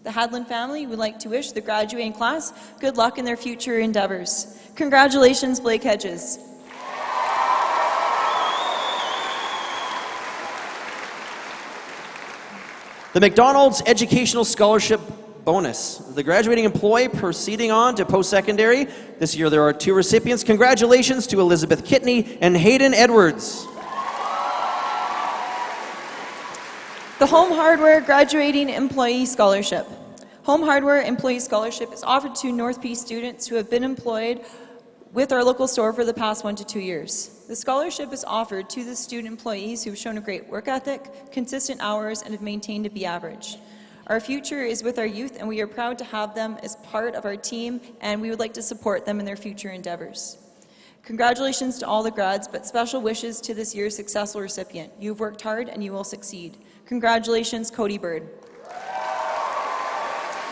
The Hadlin family would like to wish the graduating class good luck in their future endeavors. Congratulations, Blake Hedges. The McDonald's Educational Scholarship Bonus. The graduating employee proceeding on to post-secondary. This year there are two recipients. Congratulations to Elizabeth Kitney and Hayden Edwards. The Home Hardware Graduating Employee Scholarship. Home Hardware Employee Scholarship is offered to North Peace students who have been employed with our local store for the past 1 to 2 years. The scholarship is offered to the student employees who have shown a great work ethic, consistent hours, and have maintained to be average. Our future is with our youth, and we are proud to have them as part of our team, and we would like to support them in their future endeavors. Congratulations to all the grads, but special wishes to this year's successful recipient. You've worked hard and you will succeed. Congratulations, Cody Bird.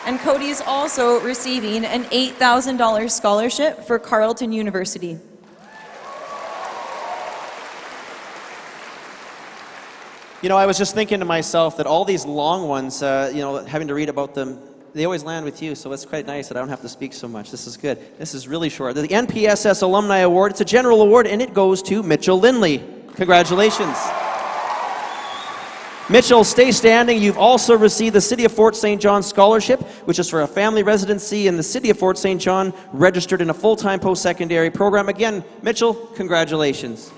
And Cody is also receiving an $8,000 scholarship for Carleton University. You know, I was just thinking to myself that all these long ones, having to read about them, they always land with you, so it's quite nice that I don't have to speak so much. This is good. This is really short. The NPSS Alumni Award, it's a general award, and it goes to Mitchell Lindley. Congratulations. Mitchell, stay standing. You've also received the City of Fort St. John Scholarship, which is for a family residency in the City of Fort St. John, registered in a full-time post-secondary program. Again, Mitchell, congratulations.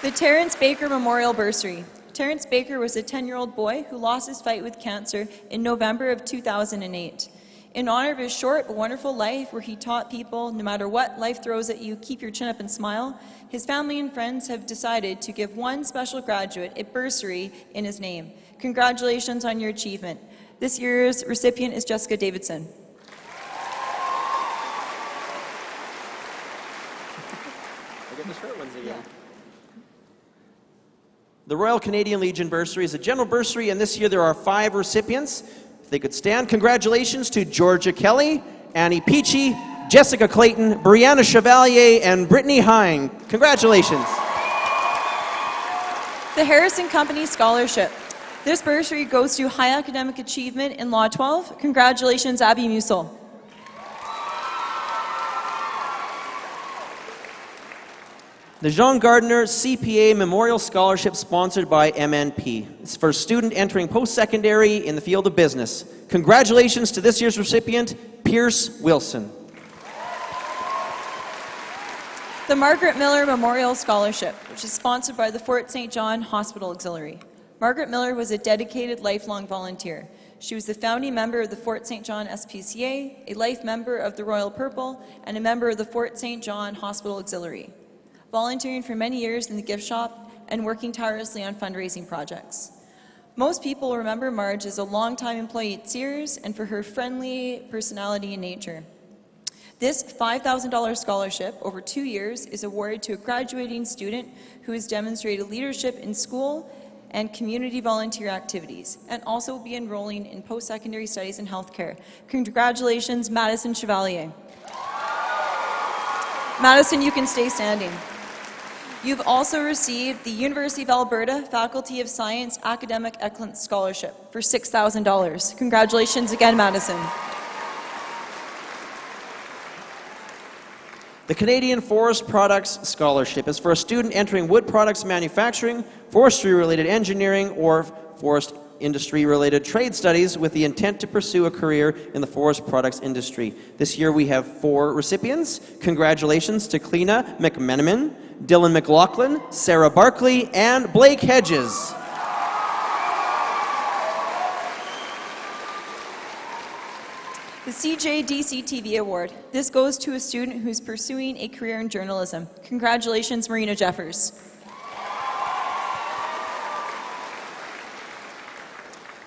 The Terrence Baker Memorial Bursary. Terrence Baker was a 10-year-old boy who lost his fight with cancer in November of 2008. In honor of his short but wonderful life where he taught people, no matter what life throws at you, keep your chin up and smile, his family and friends have decided to give one special graduate a bursary in his name. Congratulations on your achievement. This year's recipient is Jessica Davidson. I get the short ones again. The Royal Canadian Legion Bursary is a general bursary, and this year there are 5 recipients. If they could stand, congratulations to Georgia Kelly, Annie Peachy, Jessica Clayton, Brianna Chevalier, and Brittany Hine. Congratulations. The Harrison Company Scholarship. This bursary goes to High Academic Achievement in Law 12. Congratulations, Abby Musil. The Jean Gardner CPA Memorial Scholarship sponsored by MNP. It's for a student entering post-secondary in the field of business. Congratulations to this year's recipient, Pierce Wilson. The Margaret Miller Memorial Scholarship, which is sponsored by the Fort St. John Hospital Auxiliary. Margaret Miller was a dedicated lifelong volunteer. She was the founding member of the Fort St. John SPCA, a life member of the Royal Purple, and a member of the Fort St. John Hospital Auxiliary, volunteering for many years in the gift shop and working tirelessly on fundraising projects. Most people remember Marge as a longtime employee at Sears and for her friendly personality and nature. This $5,000 scholarship over 2 years is awarded to a graduating student who has demonstrated leadership in school and community volunteer activities, and also will be enrolling in post-secondary studies in healthcare. Congratulations, Madison Chevalier. Madison, you can stay standing. You've also received the University of Alberta Faculty of Science Academic Excellence Scholarship for $6,000. Congratulations again, Madison. The Canadian Forest Products Scholarship is for a student entering wood products manufacturing, forestry-related engineering, or forest industry-related trade studies with the intent to pursue a career in the forest products industry. This year we have 4 recipients. Congratulations to Cleena McMenamin, Dylan McLaughlin, Sarah Barkley, and Blake Hedges. The CJDC-TV Award. This goes to a student who's pursuing a career in journalism. Congratulations, Marina Jeffers.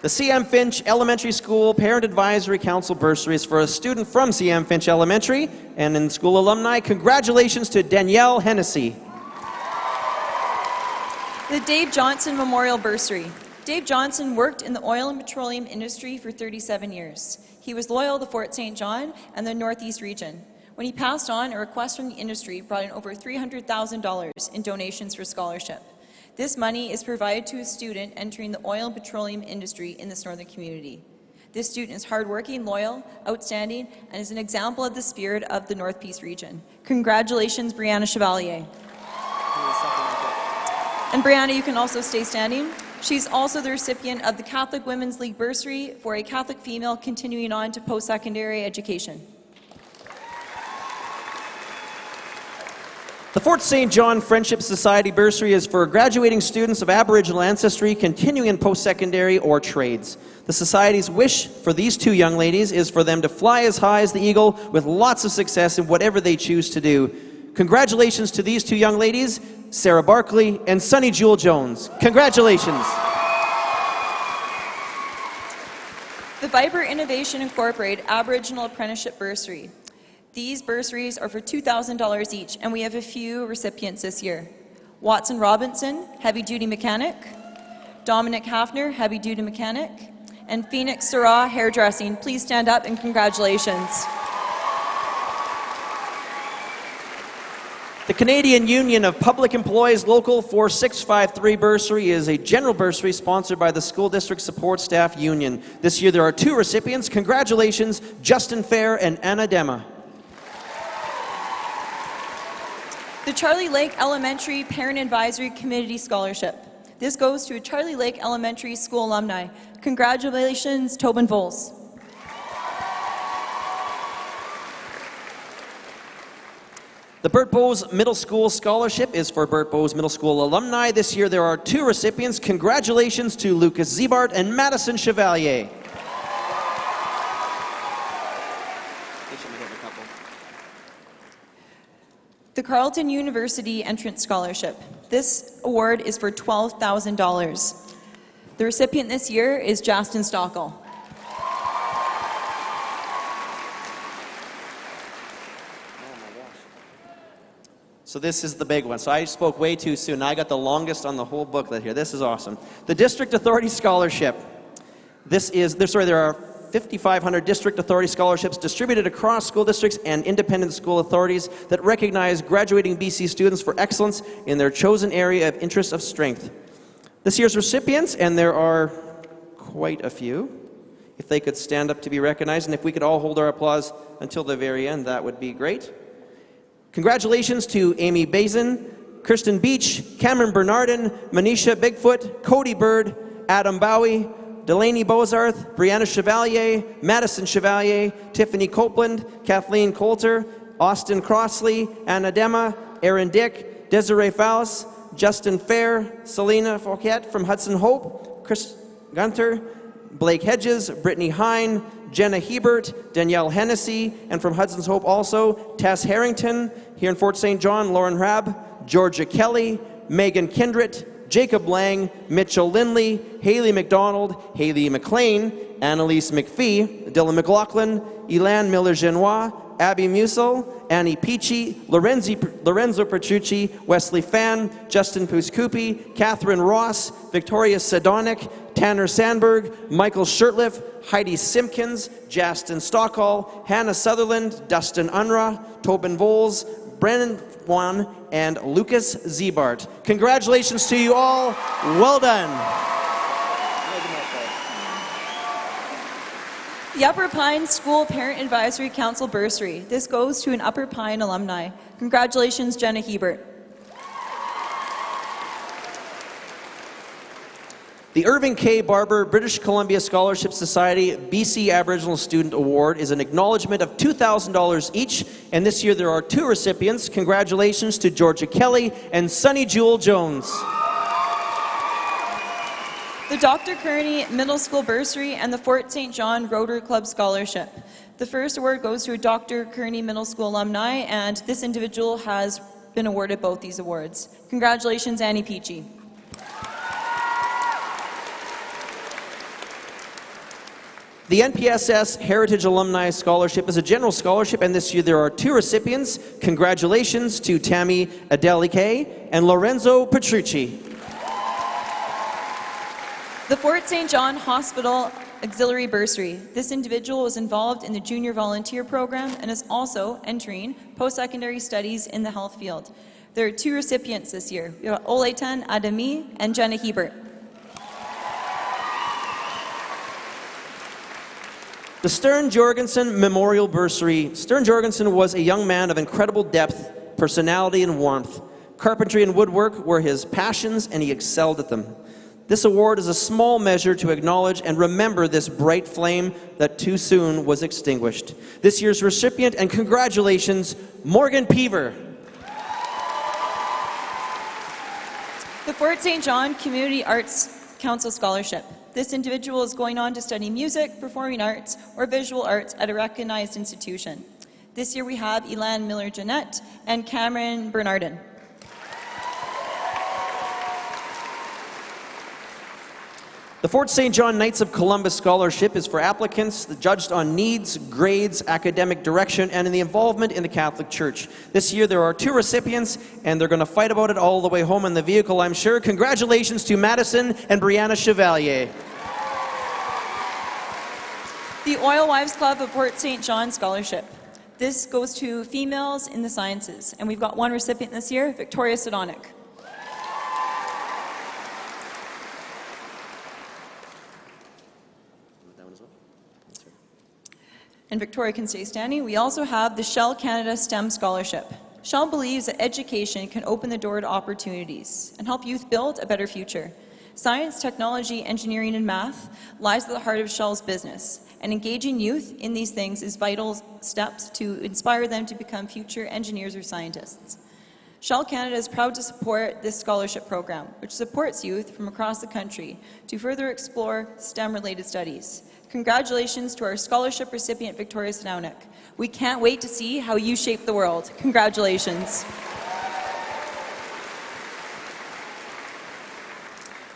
The CM Finch Elementary School Parent Advisory Council bursary is for a student from CM Finch Elementary and in school alumni. Congratulations to Danielle Hennessy. The Dave Johnson Memorial Bursary. Dave Johnson worked in the oil and petroleum industry for 37 years. He was loyal to Fort St. John and the Northeast region. When he passed on, a request from the industry brought in over $300,000 in donations for scholarship. This money is provided to a student entering the oil and petroleum industry in this northern community. This student is hardworking, loyal, outstanding, and is an example of the spirit of the North Peace region. Congratulations, Brianna Chevalier. And Brianna, you can also stay standing. She's also the recipient of the Catholic Women's League bursary for a Catholic female continuing on to post-secondary education. The Fort St. John Friendship Society bursary is for graduating students of Aboriginal ancestry continuing in post-secondary or trades. The Society's wish for these 2 young ladies is for them to fly as high as the eagle with lots of success in whatever they choose to do. Congratulations to these 2 young ladies, Sarah Barkley and Sunny Jewel Jones. Congratulations. The Viper Innovation Incorporated Aboriginal Apprenticeship Bursary. These bursaries are for $2,000 each, and we have a few recipients this year. Watson Robinson, heavy-duty mechanic. Dominic Hafner, heavy-duty mechanic. And Phoenix Sarah, hairdressing. Please stand up and congratulations. The Canadian Union of Public Employees Local 4653 bursary is a general bursary sponsored by the School District Support Staff Union. This year there are 2 recipients. Congratulations, Justin Fair and Anna Dema. The Charlie Lake Elementary Parent Advisory Committee Scholarship. This goes to a Charlie Lake Elementary School alumni. Congratulations, Tobin Voles. The Bert Bowes Middle School Scholarship is for Bert Bowes Middle School alumni. This year there are 2 recipients. Congratulations to Lucas Zebart and Madison Chevalier. The Carleton University Entrance Scholarship. This award is for $12,000. The recipient this year is Justin Stockel. So this is the big one. So I spoke way too soon. I got the longest on the whole booklet here. This is awesome. The District Authority Scholarship. There are 5,500 District Authority scholarships distributed across school districts and independent school authorities that recognize graduating BC students for excellence in their chosen area of interest of strength. This year's recipients, and there are quite a few. If they could stand up to be recognized, and if we could all hold our applause until the very end, that would be great. Congratulations to Amy Bazin, Kristen Beach, Cameron Bernardin, Manisha Bigfoot, Cody Bird, Adam Bowie, Delaney Bozarth, Brianna Chevalier, Madison Chevalier, Tiffany Copeland, Kathleen Coulter, Austin Crossley, Anna Dema, Aaron Dick, Desiree Fallis, Justin Fair, Selena Fouquet from Hudson Hope, Chris Gunter, Blake Hedges, Brittany Hine, Jenna Hebert, Danielle Hennessy, and from Hudson's Hope also, Tess Harrington, here in Fort St. John, Lauren Rabb, Georgia Kelly, Megan Kindred, Jacob Lang, Mitchell Lindley, Haley McDonald, Haley McLean, Annalise McPhee, Dylan McLaughlin, Elan Miller-Genois, Abby Musel, Annie Peachy, Lorenzo Petrucci, Wesley Fan, Justin Puskupi, Catherine Ross, Victoria Sedonic, Tanner Sandberg, Michael Shirtliff, Heidi Simpkins, Justin Stockall, Hannah Sutherland, Dustin Unruh, Tobin Voles, Brennan Juan, and Lucas Zebart. Congratulations to you all. Well done. The Upper Pine School Parent Advisory Council bursary. This goes to an Upper Pine alumni. Congratulations, Jenna Hebert. The Irving K. Barber British Columbia Scholarship Society BC Aboriginal Student Award is an acknowledgement of $2,000 each, and this year there are 2 recipients. Congratulations to Georgia Kelly and Sunny Jewel Jones. The Dr. Kearney Middle School bursary and the Fort St. John Rotary Club scholarship. The first award goes to a Dr. Kearney Middle School alumni, and this individual has been awarded both these awards. Congratulations, Annie Peachy. The NPSS Heritage Alumni Scholarship is a general scholarship, and this year there are 2 recipients. Congratulations to Tammy Adelike and Lorenzo Petrucci. The Fort St. John Hospital Auxiliary Bursary. This individual was involved in the Junior Volunteer Program and is also entering post-secondary studies in the health field. There are 2 recipients this year. We have Oletan Adami and Jenna Hebert. The Stern Jorgensen Memorial Bursary. Stern Jorgensen was a young man of incredible depth, personality, and warmth. Carpentry and woodwork were his passions, and he excelled at them. This award is a small measure to acknowledge and remember this bright flame that too soon was extinguished. This year's recipient, and congratulations, Morgan Peaver. The Fort St. John Community Arts Council Scholarship. This individual is going on to study music, performing arts, or visual arts at a recognized institution. This year we have Elan Miller-Jeanette and Cameron Bernardin. The Fort St. John Knights of Columbus Scholarship is for applicants judged on needs, grades, academic direction, and in the involvement in the Catholic Church. This year there are 2 recipients, and they're going to fight about it all the way home in the vehicle, I'm sure. Congratulations to Madison and Brianna Chevalier. The Oil Wives Club of Fort St. John Scholarship. This goes to females in the sciences, and we've got 1 recipient this year, Victoria Sedonic. And Victoria can stay standing. We also have the Shell Canada STEM Scholarship. Shell believes that education can open the door to opportunities and help youth build a better future. Science, technology, engineering, and math lies at the heart of Shell's business, and engaging youth in these things is vital steps to inspire them to become future engineers or scientists. Shell Canada is proud to support this scholarship program, which supports youth from across the country to further explore STEM-related studies. Congratulations to our scholarship recipient, Victoria Sedonic. We can't wait to see how you shape the world. Congratulations.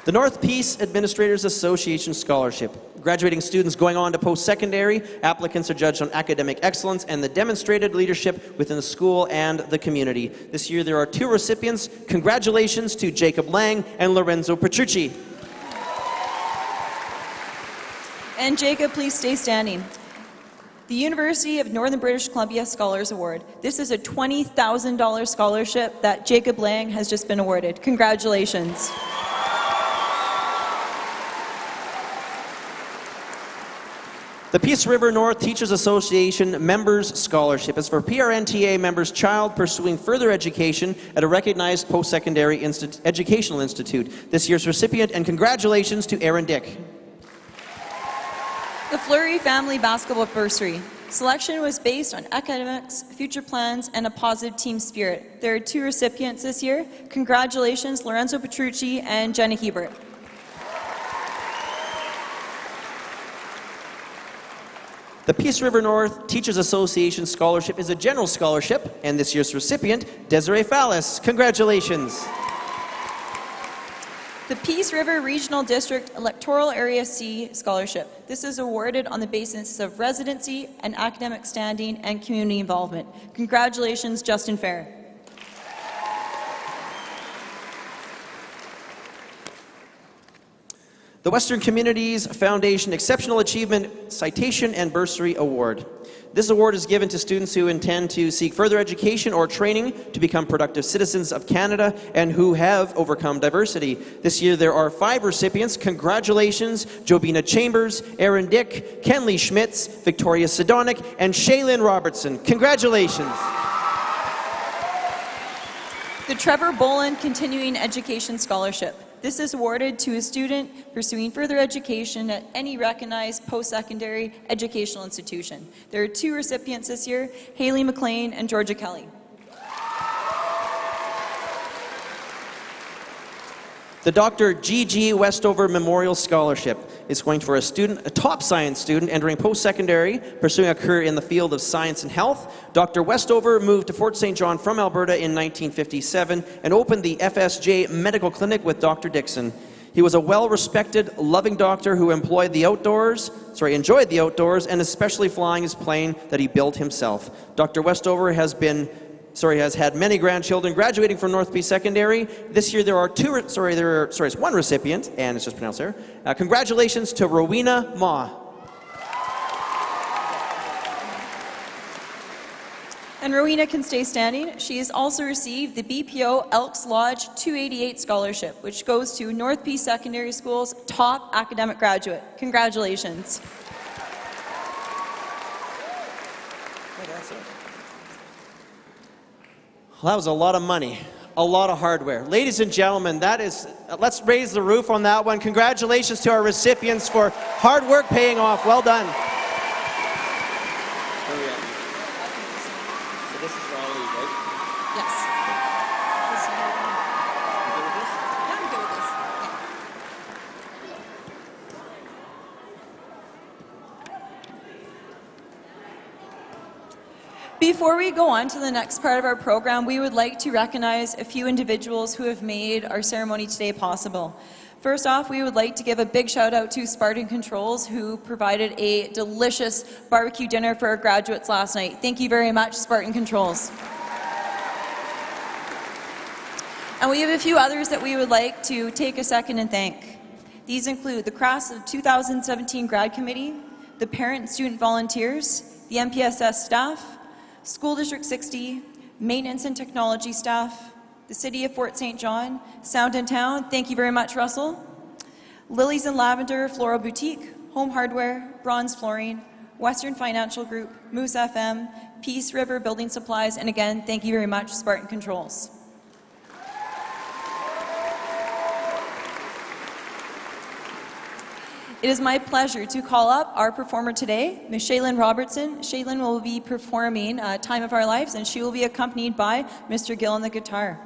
The North Peace Administrators Association Scholarship. Graduating students going on to post-secondary, applicants are judged on academic excellence and the demonstrated leadership within the school and the community. This year there are 2 recipients. Congratulations to Jacob Lang and Lorenzo Petrucci. And Jacob, please stay standing. The University of Northern British Columbia Scholars Award. This is a $20,000 scholarship that Jacob Lang has just been awarded. Congratulations. The Peace River North Teachers Association Members Scholarship is for PRNTA members' child pursuing further education at a recognized post-secondary educational institute. This year's recipient, and congratulations to Aaron Dick. The Fleury Family Basketball Bursary. Selection was based on academics, future plans, and a positive team spirit. There are 2 recipients this year. Congratulations, Lorenzo Petrucci and Jenna Hebert. The Peace River North Teachers Association Scholarship is a general scholarship, and this year's recipient, Desiree Fallis. Congratulations. The Peace River Regional District Electoral Area C Scholarship. This is awarded on the basis of residency and academic standing and community involvement. Congratulations, Justin Fair. The Western Communities Foundation Exceptional Achievement Citation and Bursary Award. This award is given to students who intend to seek further education or training to become productive citizens of Canada and who have overcome diversity. This year there are 5 recipients. Congratulations, Jobina Chambers, Aaron Dick, Kenley Schmitz, Victoria Sidonic, and Shaylin Robertson. Congratulations. The Trevor Boland Continuing Education Scholarship. This is awarded to a student pursuing further education at any recognized post-secondary educational institution. There are 2 recipients this year, Haley McLean and Georgia Kelly. The Dr. G.G. Westover Memorial Scholarship is going for a top science student entering post-secondary, pursuing a career in the field of science and health. Dr. Westover moved to Fort St. John from Alberta in 1957 and opened the FSJ Medical Clinic with Dr. Dixon. He was a well-respected, loving doctor who enjoyed the outdoors, and especially flying his plane that he built himself. Dr. Westover has had many grandchildren graduating from North Peace Secondary. This year there are it's 1 recipient, and it's just pronounced there. Congratulations to Rowena Ma. And Rowena can stay standing. She has also received the BPO Elks Lodge 288 Scholarship, which goes to North Peace Secondary School's top academic graduate. Congratulations. Well, that was a lot of money, a lot of hardware. Ladies and gentlemen, let's raise the roof on that one. Congratulations to our recipients for hard work paying off. Well done. So this is for all of you, right? Yes. You good with this? Yeah, I'm good with this. Before we go on to the next part of our program, we would like to recognize a few individuals who have made our ceremony today possible. First off, we would like to give a big shout out to Spartan Controls, who provided a delicious barbecue dinner for our graduates last night. Thank you very much, Spartan Controls. And we have a few others that we would like to take a second and thank. These include the class of 2017 grad committee, the parent and student volunteers, the NPSS staff, School District 60, maintenance and technology staff, the City of Fort St. John, Sound in Town, thank you very much, Russell, Lilies and Lavender Floral Boutique, Home Hardware, Bronze Flooring, Western Financial Group, Moose FM, Peace River Building Supplies, and again, thank you very much, Spartan Controls. It is my pleasure to call up our performer today, Ms. Shaylin Robertson. Shaylin will be performing Time of Our Lives, and she will be accompanied by Mr. Gill on the guitar.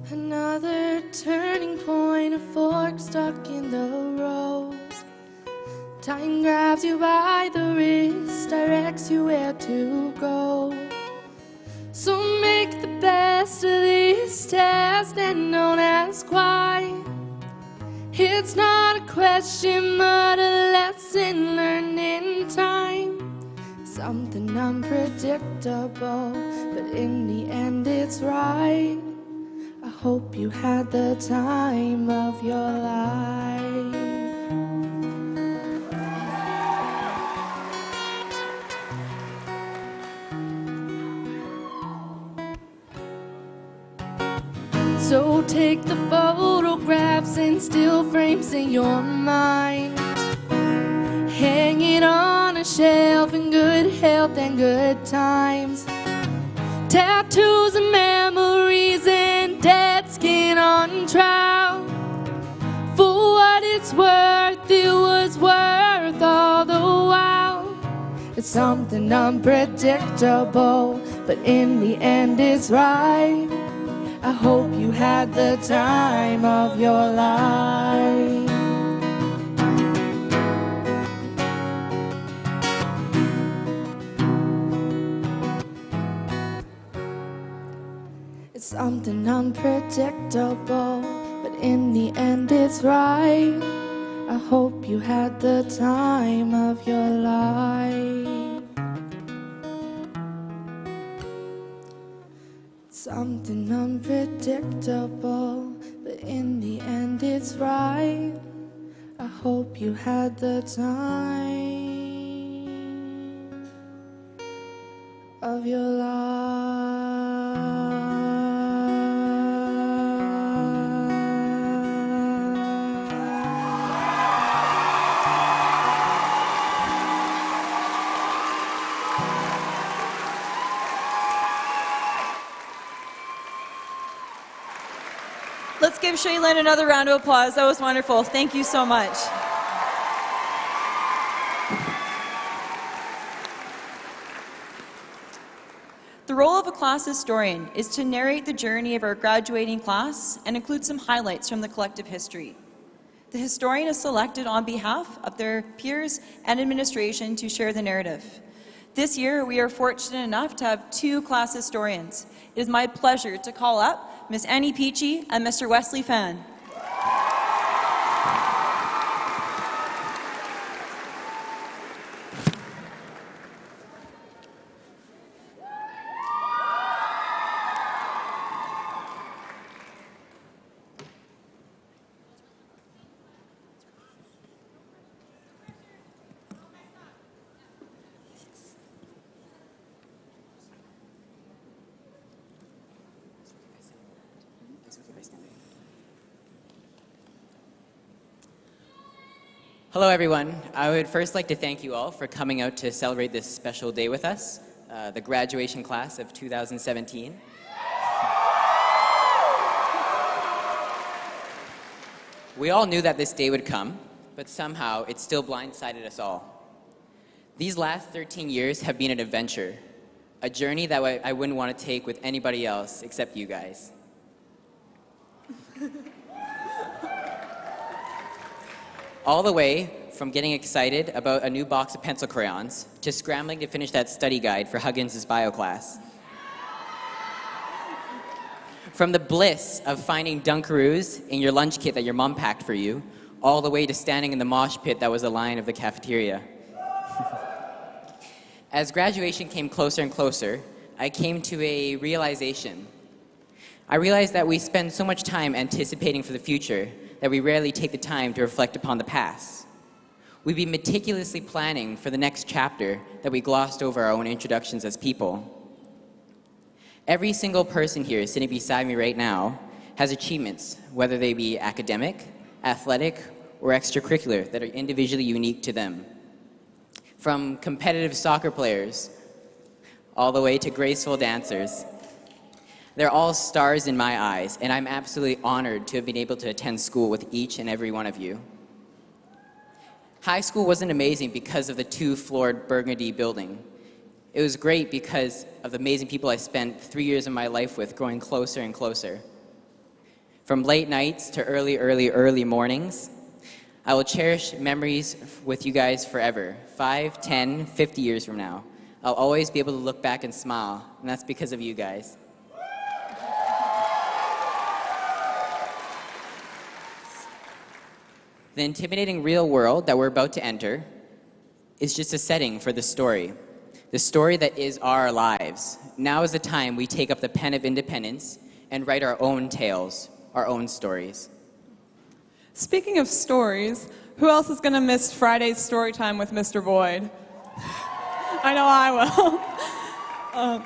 Another turning point, a fork stuck in the road. Time grabs you by the wrist, directs you where to go. So make the best of this test and don't ask why. It's not a question, but a lesson learned in time. Something unpredictable, but in the end it's right. I hope you had the time of your life. So take the photographs and still frames in your mind. Hang it on a shelf in good health and good times. Tattoos and memories and dead skin on trial. For what it's worth, it was worth all the while. It's something unpredictable, but in the end it's right. I hope you had the time of your life. It's something unpredictable, but in the end it's right. I hope you had the time of your life. Something unpredictable, but in the end it's right. I hope you had the time of your life. Let's give Shaylin another round of applause. That was wonderful. Thank you so much. The role of a class historian is to narrate the journey of our graduating class and include some highlights from the collective history. The historian is selected on behalf of their peers and administration to share the narrative. This year, we are fortunate enough to have 2 class historians. It is my pleasure to call up Ms. Annie Peachy and Mr. Wesley Fan. Hello, everyone. I would first like to thank you all for coming out to celebrate this special day with us, the graduation class of 2017. We all knew that this day would come, but somehow it still blindsided us all. These last 13 years have been an adventure, a journey that I wouldn't want to take with anybody else except you guys. All the way from getting excited about a new box of pencil crayons to scrambling to finish that study guide for Huggins' bio class. From the bliss of finding Dunkaroos in your lunch kit that your mom packed for you, all the way to standing in the mosh pit that was a line of the cafeteria. As graduation came closer and closer, I came to a realization. I realized that we spend so much time anticipating for the future that we rarely take the time to reflect upon the past. We'd be meticulously planning for the next chapter that we glossed over our own introductions as people. Every single person here sitting beside me right now has achievements, whether they be academic, athletic, or extracurricular, that are individually unique to them. From competitive soccer players all the way to graceful dancers. They're all stars in my eyes, and I'm absolutely honored to have been able to attend school with each and every one of you. High school wasn't amazing because of the 2-floored burgundy building. It was great because of the amazing people I spent 3 years of my life with, growing closer and closer. From late nights to early mornings, I will cherish memories with you guys forever, 5, 10, 50 years from now. I'll always be able to look back and smile, and that's because of you guys. The intimidating real world that we're about to enter is just a setting for the story that is our lives. Now is the time we take up the pen of independence and write our own tales, our own stories. Speaking of stories, who else is going to miss Friday's story time with Mr. Boyd? I know I will.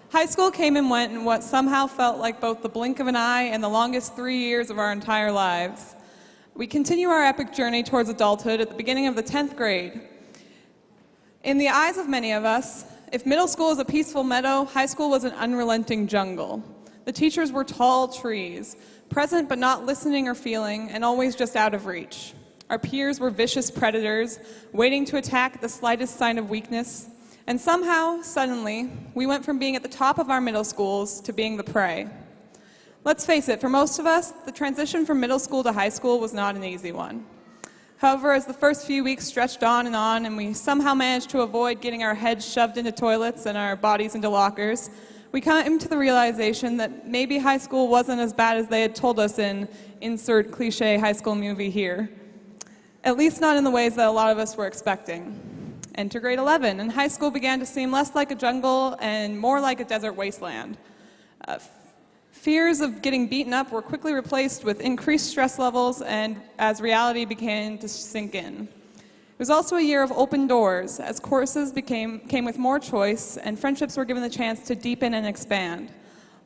High school came and went in what somehow felt like both the blink of an eye and the longest 3 years of our entire lives. We continue our epic journey towards adulthood at the beginning of the 10th grade. In the eyes of many of us, if middle school is a peaceful meadow, high school was an unrelenting jungle. The teachers were tall trees, present but not listening or feeling, and always just out of reach. Our peers were vicious predators, waiting to attack the slightest sign of weakness. And somehow, suddenly, we went from being at the top of our middle schools to being the prey. Let's face it, for most of us, the transition from middle school to high school was not an easy one. However, as the first few weeks stretched on, and we somehow managed to avoid getting our heads shoved into toilets and our bodies into lockers, we came to the realization that maybe high school wasn't as bad as they had told us in insert cliche high school movie here. At least not in the ways that a lot of us were expecting. Enter grade 11, and high school began to seem less like a jungle and more like a desert wasteland. Fears of getting beaten up were quickly replaced with increased stress levels, and as reality began to sink in. It was also a year of open doors, as courses came with more choice, and friendships were given the chance to deepen and expand.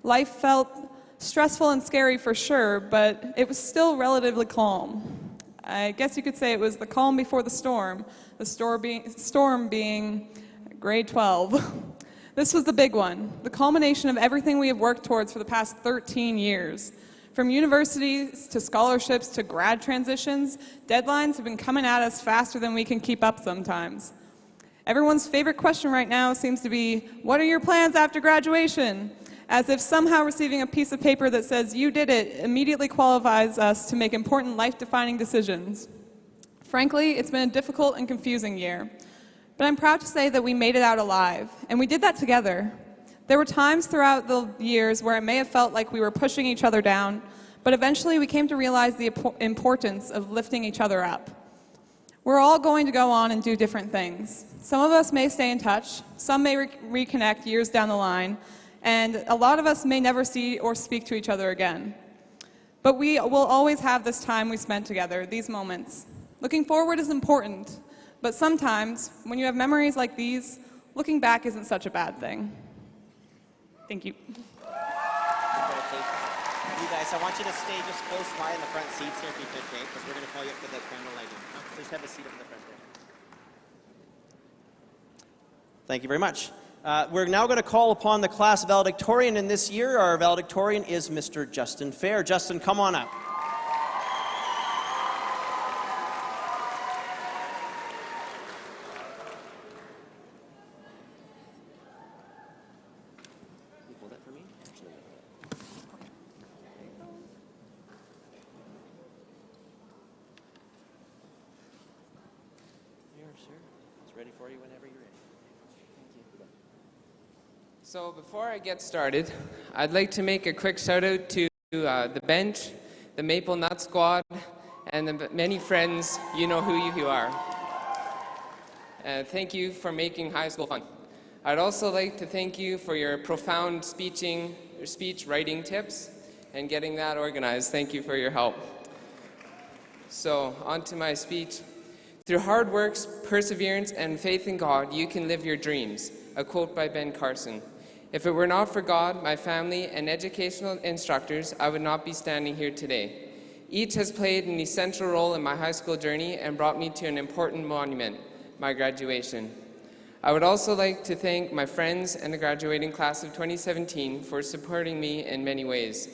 Life felt stressful and scary for sure, but it was still relatively calm. I guess you could say it was the calm before the storm being grade 12. This was the big one, the culmination of everything we have worked towards for the past 13 years. From universities to scholarships to grad transitions, deadlines have been coming at us faster than we can keep up sometimes. Everyone's favorite question right now seems to be, what are your plans after graduation? As if somehow receiving a piece of paper that says you did it immediately qualifies us to make important life-defining decisions. Frankly, it's been a difficult and confusing year. But I'm proud to say that we made it out alive, and we did that together. There were times throughout the years where it may have felt like we were pushing each other down, but eventually we came to realize the importance of lifting each other up. We're all going to go on and do different things. Some of us may stay in touch, some may reconnect years down the line, and a lot of us may never see or speak to each other again. But we will always have this time we spent together, these moments. Looking forward is important, but sometimes, when you have memories like these, looking back isn't such a bad thing. Thank you. You guys, I want you to stay just close by in the front seats here if you could, okay? Because we're going to call you up for the candle lighting. Just have a seat up in the front there. Thank you very much. We're now going to call upon the class valedictorian, and this year our valedictorian is Mr. Justin Fair. Justin, come on up. So before I get started, I'd like to make a quick shout out to the bench, the Maple Nut Squad, and the many friends you know who you are. Thank you for making high school fun. I'd also like to thank you for your profound speech writing tips and getting that organized. Thank you for your help. So on to my speech. Through hard work, perseverance, and faith in God, you can live your dreams. A quote by Ben Carson. If it were not for God, my family, and educational instructors, I would not be standing here today. Each has played an essential role in my high school journey and brought me to an important monument, my graduation. I would also like to thank my friends and the graduating class of 2017 for supporting me in many ways.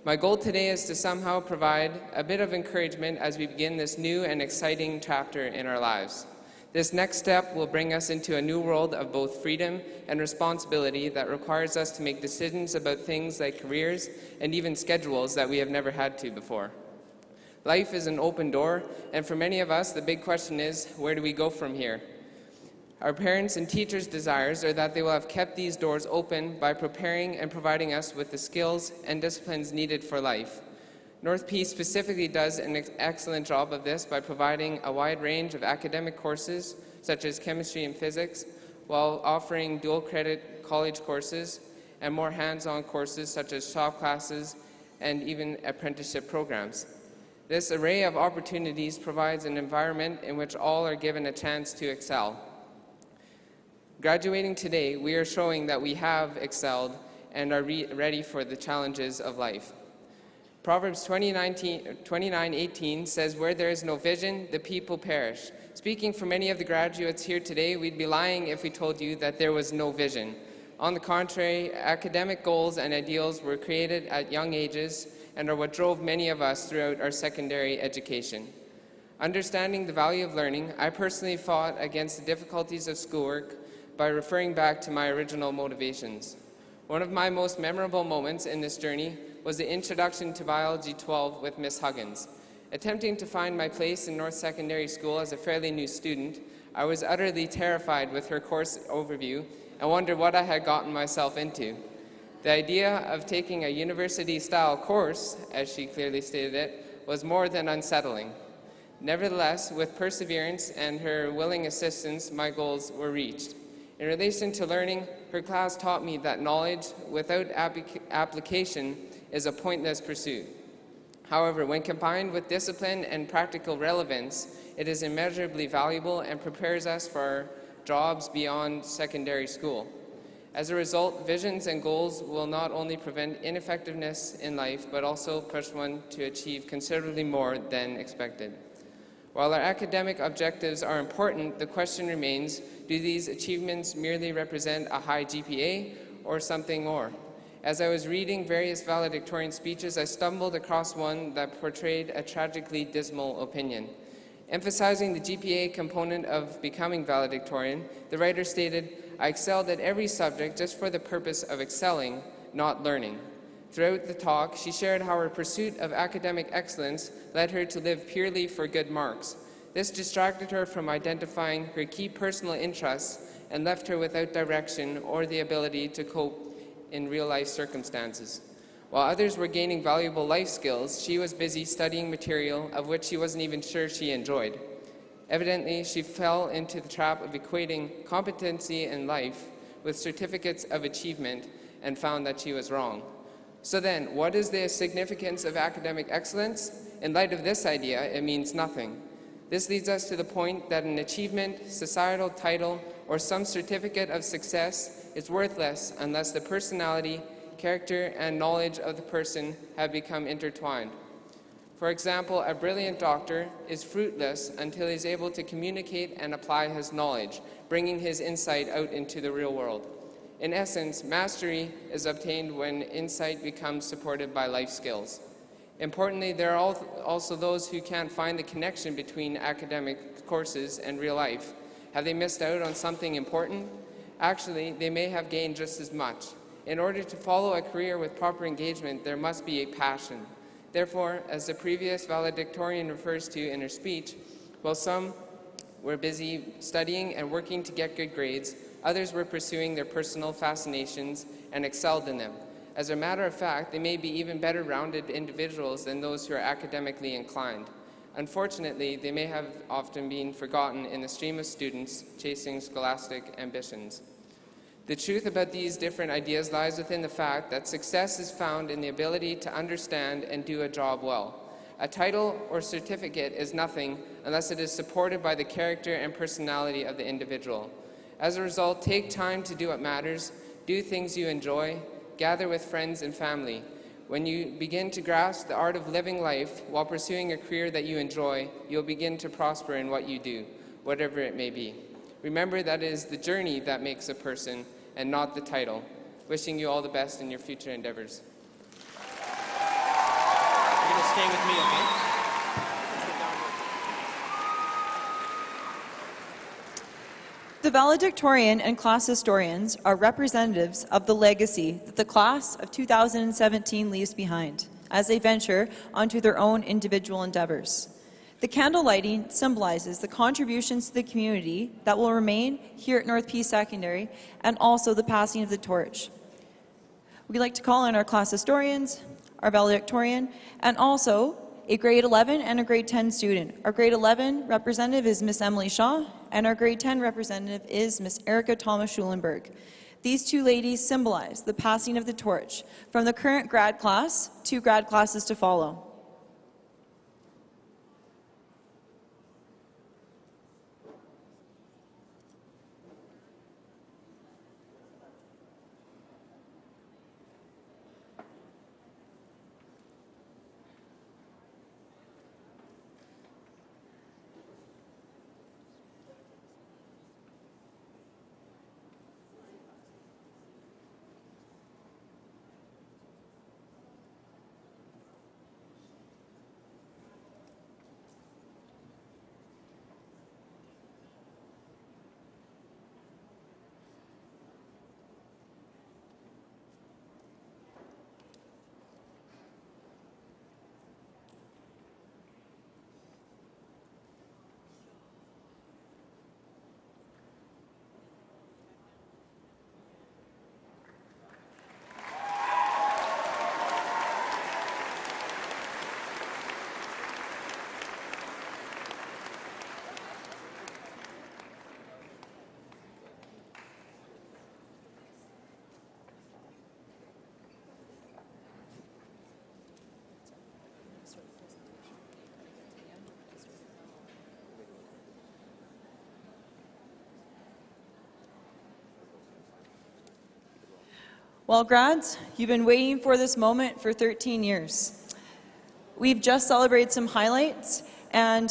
My goal today is to somehow provide a bit of encouragement as we begin this new and exciting chapter in our lives. This next step will bring us into a new world of both freedom and responsibility that requires us to make decisions about things like careers and even schedules that we have never had to before. Life is an open door, and for many of us, the big question is, where do we go from here? Our parents' and teachers' desires are that they will have kept these doors open by preparing and providing us with the skills and disciplines needed for life. North P specifically does an excellent job of this by providing a wide range of academic courses, such as chemistry and physics, while offering dual credit college courses and more hands-on courses such as shop classes and even apprenticeship programs. This array of opportunities provides an environment in which all are given a chance to excel. Graduating today, we are showing that we have excelled and are ready for the challenges of life. Proverbs 29:18 says, "Where there is no vision, the people perish." Speaking for many of the graduates here today, we'd be lying if we told you that there was no vision. On the contrary, academic goals and ideals were created at young ages and are what drove many of us throughout our secondary education. Understanding the value of learning, I personally fought against the difficulties of schoolwork by referring back to my original motivations. One of my most memorable moments in this journey was the Introduction to Biology 12 with Miss Huggins. Attempting to find my place in North Secondary School as a fairly new student, I was utterly terrified with her course overview and wondered what I had gotten myself into. The idea of taking a university-style course, as she clearly stated it, was more than unsettling. Nevertheless, with perseverance and her willing assistance, my goals were reached. In relation to learning, her class taught me that knowledge without application is a pointless pursuit. However, when combined with discipline and practical relevance, it is immeasurably valuable and prepares us for jobs beyond secondary school. As a result, visions and goals will not only prevent ineffectiveness in life, but also push one to achieve considerably more than expected. While our academic objectives are important, the question remains, do these achievements merely represent a high GPA or something more? As I was reading various valedictorian speeches, I stumbled across one that portrayed a tragically dismal opinion. Emphasizing the GPA component of becoming valedictorian, the writer stated, "I excelled at every subject just for the purpose of excelling, not learning." Throughout the talk, she shared how her pursuit of academic excellence led her to live purely for good marks. This distracted her from identifying her key personal interests and left her without direction or the ability to cope in real-life circumstances. While others were gaining valuable life skills, she was busy studying material of which she wasn't even sure she enjoyed. Evidently, she fell into the trap of equating competency in life with certificates of achievement and found that she was wrong. So then, what is the significance of academic excellence? In light of this idea, it means nothing. This leads us to the point that an achievement, societal title, or some certificate of success is worthless unless the personality, character, and knowledge of the person have become intertwined. For example, a brilliant doctor is fruitless until he is able to communicate and apply his knowledge, bringing his insight out into the real world. In essence, mastery is obtained when insight becomes supported by life skills. Importantly, there are also those who can't find the connection between academic courses and real life. Have they missed out on something important? Actually, they may have gained just as much. In order to follow a career with proper engagement, there must be a passion. Therefore, as the previous valedictorian refers to in her speech, while some were busy studying and working to get good grades, others were pursuing their personal fascinations and excelled in them. As a matter of fact, they may be even better rounded individuals than those who are academically inclined. Unfortunately, they may have often been forgotten in the stream of students chasing scholastic ambitions. The truth about these different ideas lies within the fact that success is found in the ability to understand and do a job well. A title or certificate is nothing unless it is supported by the character and personality of the individual. As a result, take time to do what matters, do things you enjoy, gather with friends and family. When you begin to grasp the art of living life while pursuing a career that you enjoy, you'll begin to prosper in what you do, whatever it may be. Remember that it is the journey that makes a person and not the title. Wishing you all the best in your future endeavors. You're going to stay with me, okay? The valedictorian and class historians are representatives of the legacy that the class of 2017 leaves behind as they venture onto their own individual endeavors. The candle lighting symbolizes the contributions to the community that will remain here at North P Secondary and also the passing of the torch. We'd like to call on our class historians, our valedictorian, and also a grade 11 and a grade 10 student. Our grade 11 representative is Miss Emily Shaw, and our grade 10 representative is Miss Erica Thomas-Schulenberg. These two ladies symbolize the passing of the torch from the current grad class to grad classes to follow. Well, grads, you've been waiting for this moment for 13 years. We've just celebrated some highlights, and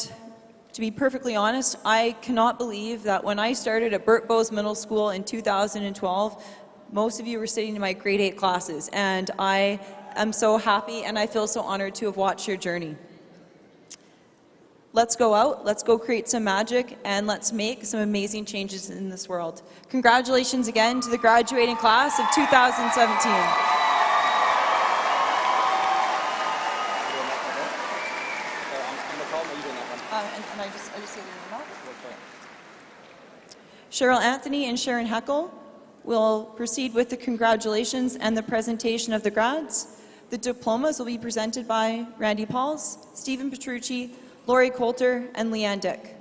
to be perfectly honest, I cannot believe that when I started at Burt Bowes Middle School in 2012, most of you were sitting in my grade 8 classes, and I am so happy and I feel so honored to have watched your journey. Let's go out, let's go create some magic, and let's make some amazing changes in this world. Congratulations again to the graduating class of 2017. And I just say their name out. Cheryl Anthony and Sharon Heckel will proceed with the congratulations and the presentation of the grads. The diplomas will be presented by Randy Pauls, Stephen Petrucci, Lori Coulter, and Leanne Dick.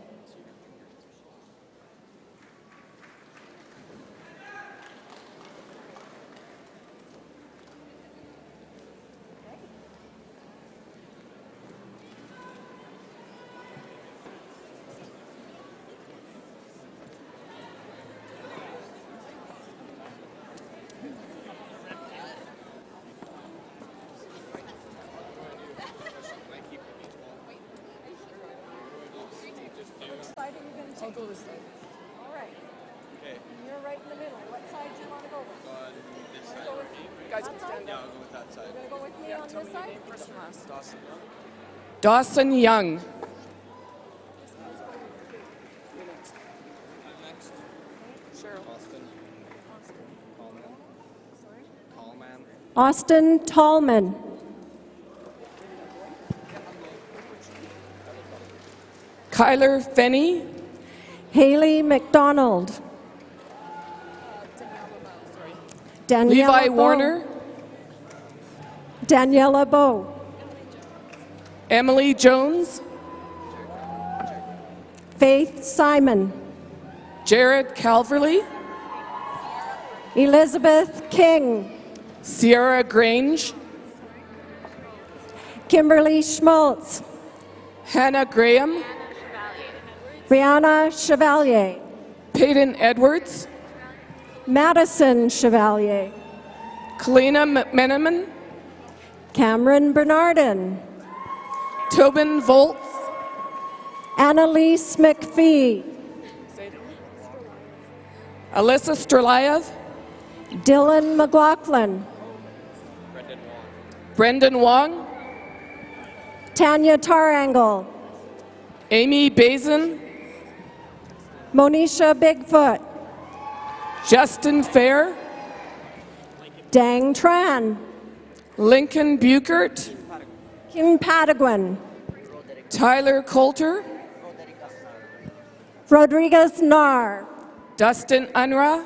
I'll go this side. All right. Okay. You're right in the middle. What side do you want to go with? This side. You guys can stand Yeah, up. I'll go with that side. You're going to go with me on this side? First and last. Dawson Young. Dawson Young. Next. Cheryl. Austin. Coleman. Sorry? Coleman. Austin Tallman. Kyler Fenney. Haley McDonald. Daniela Levi Bowe. Warner. Daniela Bowe. Emily Jones. Faith Simon. Jared Calverley. Elizabeth King. Sierra Grange. Kimberly Schmaltz. Hannah Graham. Brianna Chevalier. Peyton Edwards. Madison Chevalier. Kalina McMenamin. Cameron Bernardin. Tobin Volts. Annalise McPhee. Alyssa Strelayev. Dylan McLaughlin. Brendan Wong. Tanya Tarangle. Amy Bazin. Monisha Bigfoot. Justin Fair. Dang Tran. Lincoln Buchert. Kim Pataguin. Tyler Coulter. Rodriguez Nar. Dustin Unruh.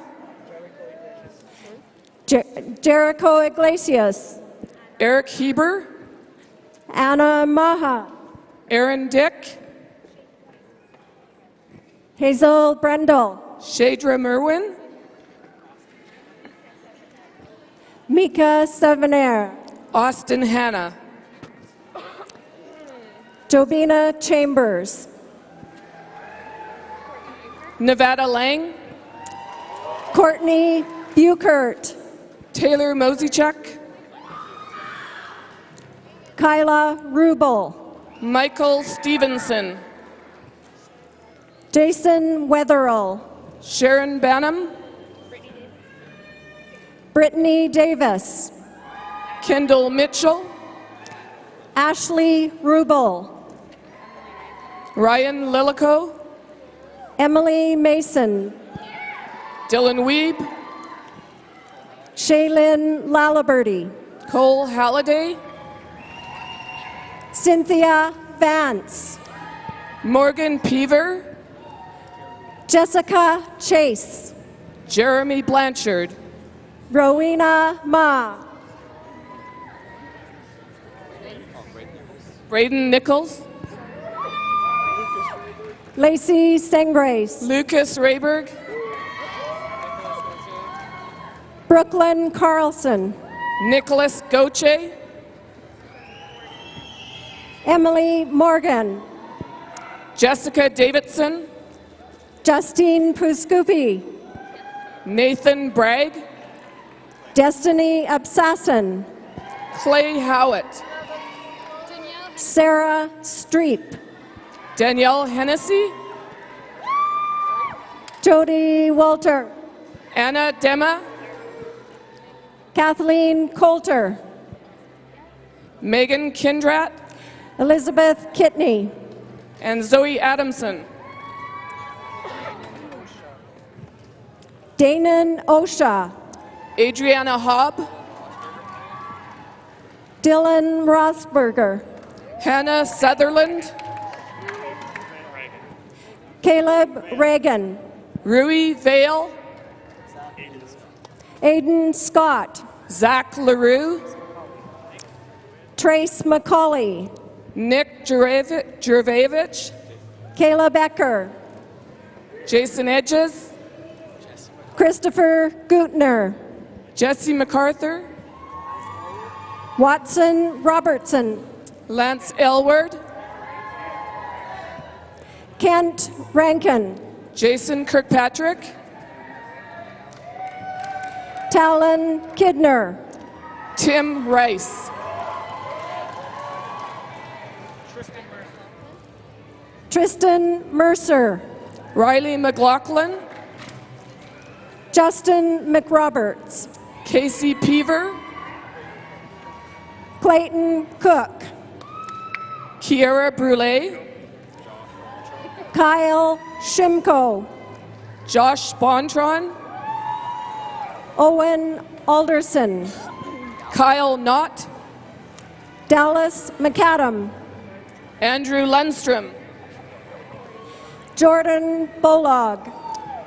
Jericho Iglesias. Eric Heber, Anna Maha, Aaron Dick, Hazel Brendel, Shadra Merwin, Mika Sevenaire, Austin Hanna, Jobina Chambers, Nevada Lang, Courtney Buchert, Taylor Moseychuk, Kyla Rubel, Michael Stevenson, Jason Wetherill, Sharon Banham, Brittany Davis, Kendall Mitchell, Ashley Rubel, Ryan Lilico, Emily Mason, Dylan Weeb, Shaylin Laliberty, Cole Halliday, Cynthia Vance, Morgan Peaver, Jessica Chase, Jeremy Blanchard, Rowena Ma, Braden Nichols, Lacey Sengrace, Lucas Rayberg, Brooklyn Carlson, Nicholas Goche, Emily Morgan, Jessica Davidson, Justine Puskupi, Nathan Bragg, Destiny Absassin, Clay Howitt, Sarah Streep, Danielle Hennessy, Jody Walter, Anna Dema, Kathleen Coulter, Megan Kindrat, Elizabeth Kitney, and Zoe Adamson. Danon Osha, Adriana Hobb, Dylan Rothberger, Hannah Sutherland, Caleb Reagan, Rui Vale, Aiden Scott, Zach LaRue, Trace McCauley, Nick Jervavich, Kayla Becker, Jason Edges, Christopher Gutner, Jesse MacArthur, Watson Robertson, Lance Elward, Kent Rankin, Jason Kirkpatrick, Talon Kidner, Tim Rice, Tristan Mercer, Riley McLaughlin, Justin McRoberts, Casey Peaver, Clayton Cook, Kiera Brule, Kyle Shimko, Josh Bontron, Owen Alderson, Kyle Knott, Dallas McAdam, Andrew Lundstrom, Jordan Bolog,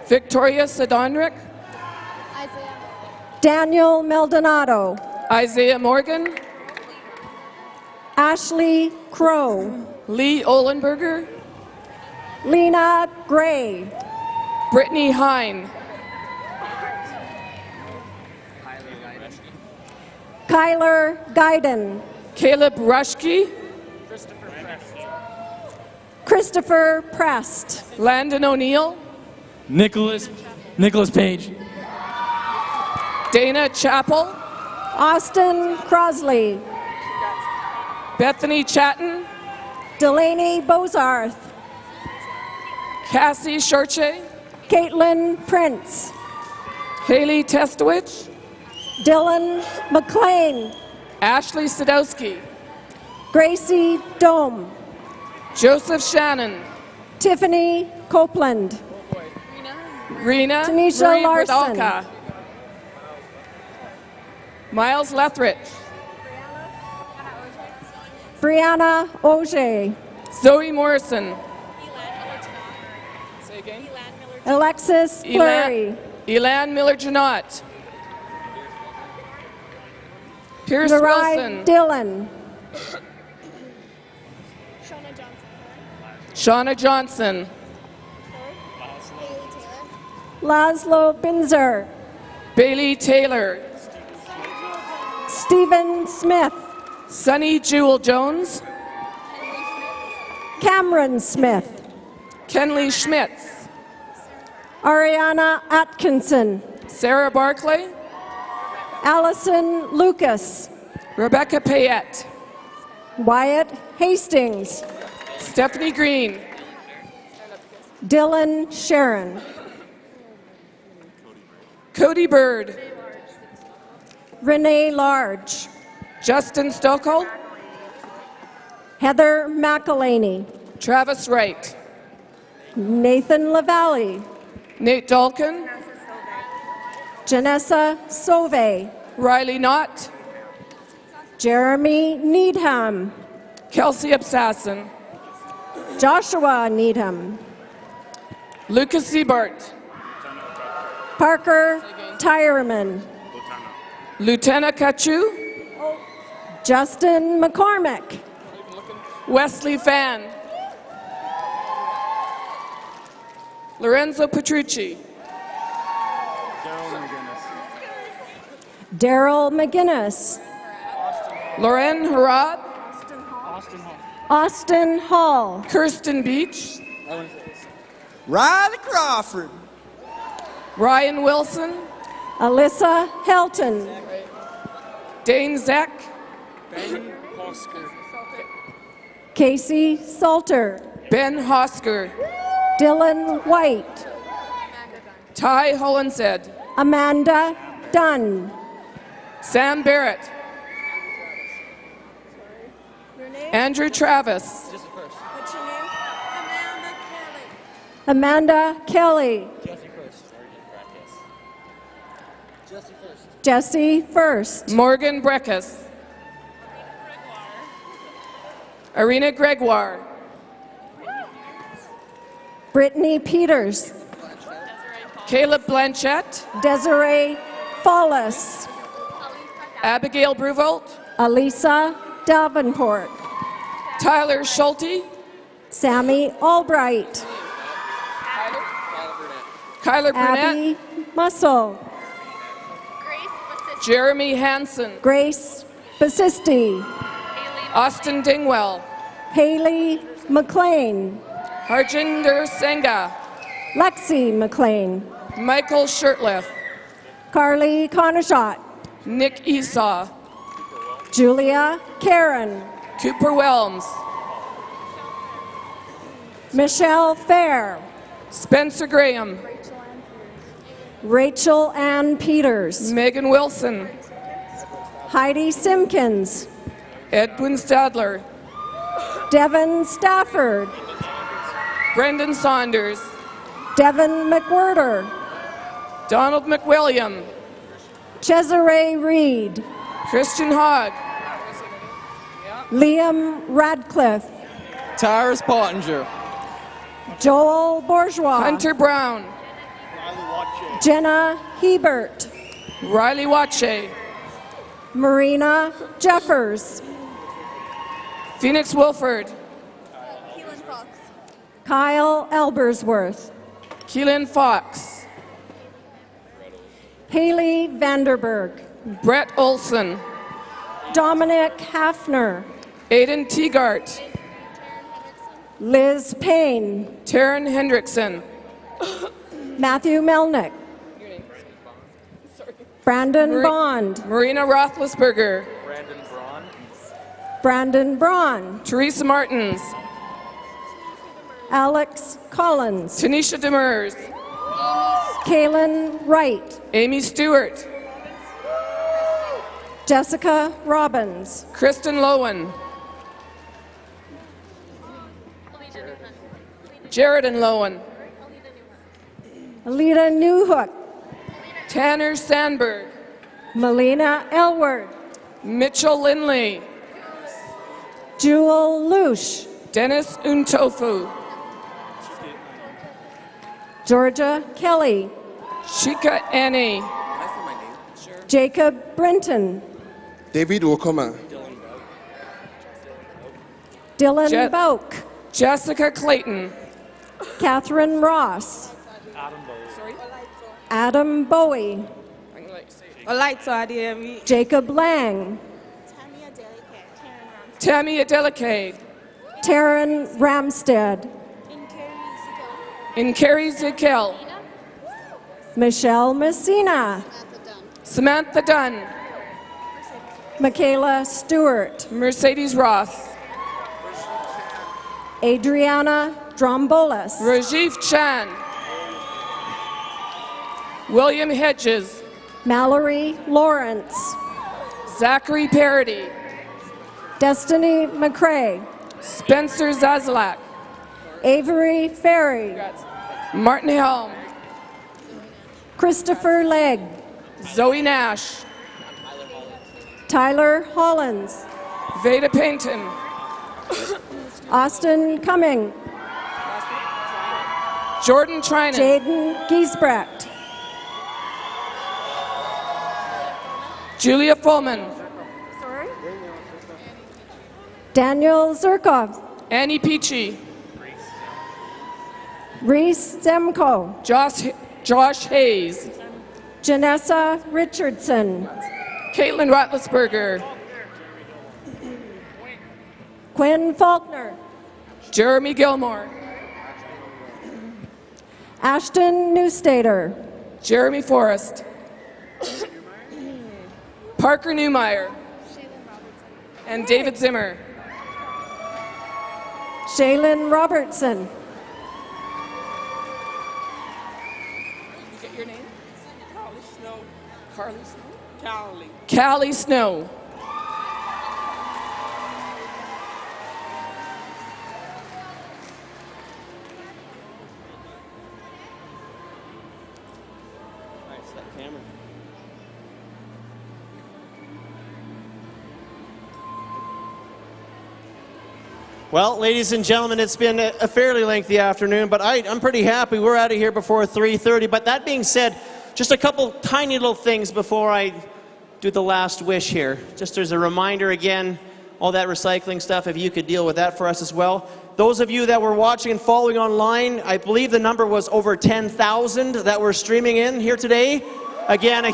Victoria Sedonrick, Daniel Maldonado, Isaiah Morgan, Ashley Crow, Lee Ohlenberger, Lena Gray, Brittany Hine, Kyler Guyden, Caleb Rushke, Christopher Prest, Landon O'Neill, Nicholas Page, Dana Chappell, Austin Crosley, Bethany Chatton, Delaney Bozarth, Cassie Shorche, Caitlin Prince, Haley Testowich, Dylan McLean, Ashley Sadowski, Gracie Dome, Joseph Shannon, Tiffany Copeland, Rena Tanisha Marie Larson, Berdalka, Miles Lethridge, Brianna Auger, Zoe Morrison, say again, Alexis Fleury, Elan Miller-Janot, Pierce Narai Wilson. Dillon. Shauna Johnson. Laszlo Binzer. Bailey Taylor. Stephen Smith. Sunny Jewel Jones. Cameron Smith. Kenley Schmitz. Ariana Atkinson. Sarah Barclay. Allison Lucas. Rebecca Payette. Wyatt Hastings. Stephanie Green. Dylan Sharon. Cody Bird. Renee Large. Justin Stokel. Heather McElhaney. Travis Wright. Nathan LaValle. Nate Dalkin. Janessa Sauve. Riley Knott. Jeremy Needham. Kelsey Absassin. Joshua Needham. Lucas Siebart. Parker Tyerman. Lieutenant Kachu. Justin McCormick. Wesley Fan. Lorenzo Petrucci. Daryl McGinnis. Loren Harad. Austin Hall. Kirsten Beach. Riley Crawford. Ryan Wilson. Alyssa Helton. Dane Zeck. Casey Salter. Ben Hosker. Dylan White. Ty Hollinsed. Amanda Dunn. Sam Barrett. Andrew Travis. Amanda Kelly. Jesse First. Morgan Breckus. Arena Gregoire. Brittany Peters. Caleb Blanchette. Desiree Follis. Abigail Bruvolt. Alisa Davenport. Tyler Schulte. Sammy Albright. Kyler Burnett. Abby Muscle. Jeremy Hansen. Grace Basisti. Austin Dingwell. Haley McLean. Harjinder Senga. Lexi McLean. Michael Shirtliff. Carly Connershot. Nick Esau. Julia Karen. Cooper Whelms. Michelle Fair. Spencer Graham. Rachel Ann Peters. Megan Wilson. Heidi Simpkins. Edwin Stadler. Devin Stafford. Brendan Saunders. Devin McWhirter. Donald McWilliam. Cesare Reed. Christian Hogg. Liam Radcliffe. Tyrus Pottinger. Joel Bourgeois. Hunter Brown. Jenna Hebert. Riley Wache. Marina Jeffers. Phoenix Wilford. Kyle Elbersworth. Keelan Fox. Haley Vanderberg. Brett Olson. Dominic Hafner. Aiden Teagart. Liz Payne. Taryn Hendrickson. Matthew Melnick. Brandon Bond. Marina Roethlisberger. Brandon Braun. Teresa Martins. Alex Collins. Tanisha Demers. Kaylin Wright. Amy Stewart. Jessica Robbins. Kristen Lowen. Jared and Lowen. Alita Newhook. Tanner Sandberg. Melina Elward. Mitchell Lindley. Jewel Lush. Dennis Untofu. Georgia Kelly. Shika Annie. Jacob Brenton. David Okoma. Dylan Boak. Jessica Clayton. Catherine Ross. Adam Bowie. Jacob Lang. Tammy Adelicade. Taryn Ramstead. Inkeri Zikel. Michelle Messina. Samantha Dunn. Michaela Stewart. Mercedes Roth. Adriana Drombolis. Rajiv Chan. William Hedges. Mallory Lawrence. Zachary Parody. Destiny McCrae. Spencer Zaslak. Avery Ferry. Martin Helm. Christopher Legg. Zoe Nash. Tyler Hollins. Veda Paynton. Austin Cumming. Jordan Trinan. Jaden Giesbrecht. Julia Fullman. Daniel Zirkov. Annie Peachy. Reese Zemko. Josh Hayes. Janessa Richardson. Caitlin Rotlesberger. Quinn Faulkner. Jeremy Gilmore. Ashton Newstater. Jeremy Forrest. Parker Newmeyer. And David Zimmer. Shaylin Robertson. You get your name? Carly Snow. Carly Snow? Callie Snow. Well, ladies and gentlemen, it's been a fairly lengthy afternoon, but I'm pretty happy we're out of here before 3:30. But that being said, just a couple tiny little things before I do the last wish here. Just as a reminder again, all that recycling stuff, if you could deal with that for us as well. Those of you that were watching and following online, I believe the number was over 10,000 that were streaming in here today. Again, a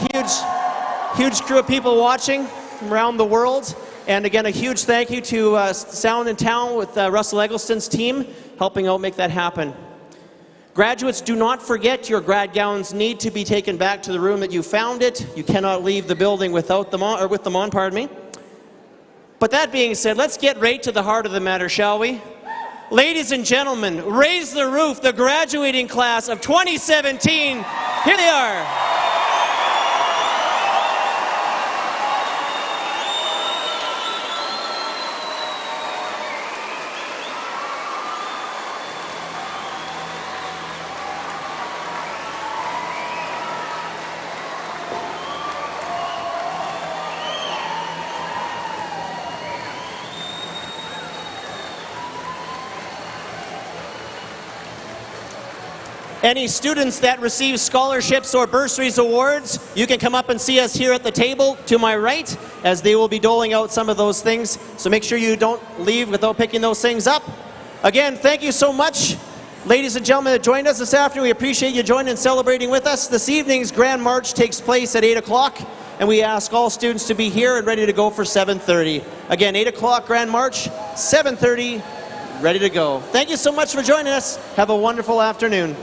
huge crew of people watching from around the world. And again, a huge thank you to Sound in Town with Russell Eggleston's team helping out make that happen. Graduates, do not forget your grad gowns need to be taken back to the room that you found it. You cannot leave the building without them on, or with them on, pardon me. But that being said, let's get right to the heart of the matter, shall we? Ladies and gentlemen, raise the roof, the graduating class of 2017. Here they are. Any students that receive scholarships or bursaries awards, you can come up and see us here at the table to my right, as they will be doling out some of those things. So make sure you don't leave without picking those things up. Again, thank you so much, ladies and gentlemen that joined us this afternoon. We appreciate you joining and celebrating with us. This evening's Grand March takes place at 8 o'clock, and we ask all students to be here and ready to go for 7:30. Again, 8 o'clock Grand March, 7:30, ready to go. Thank you so much for joining us. Have a wonderful afternoon.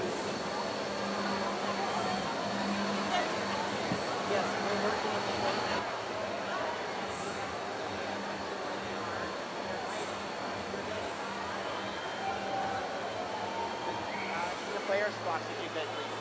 Player spots if you could, please.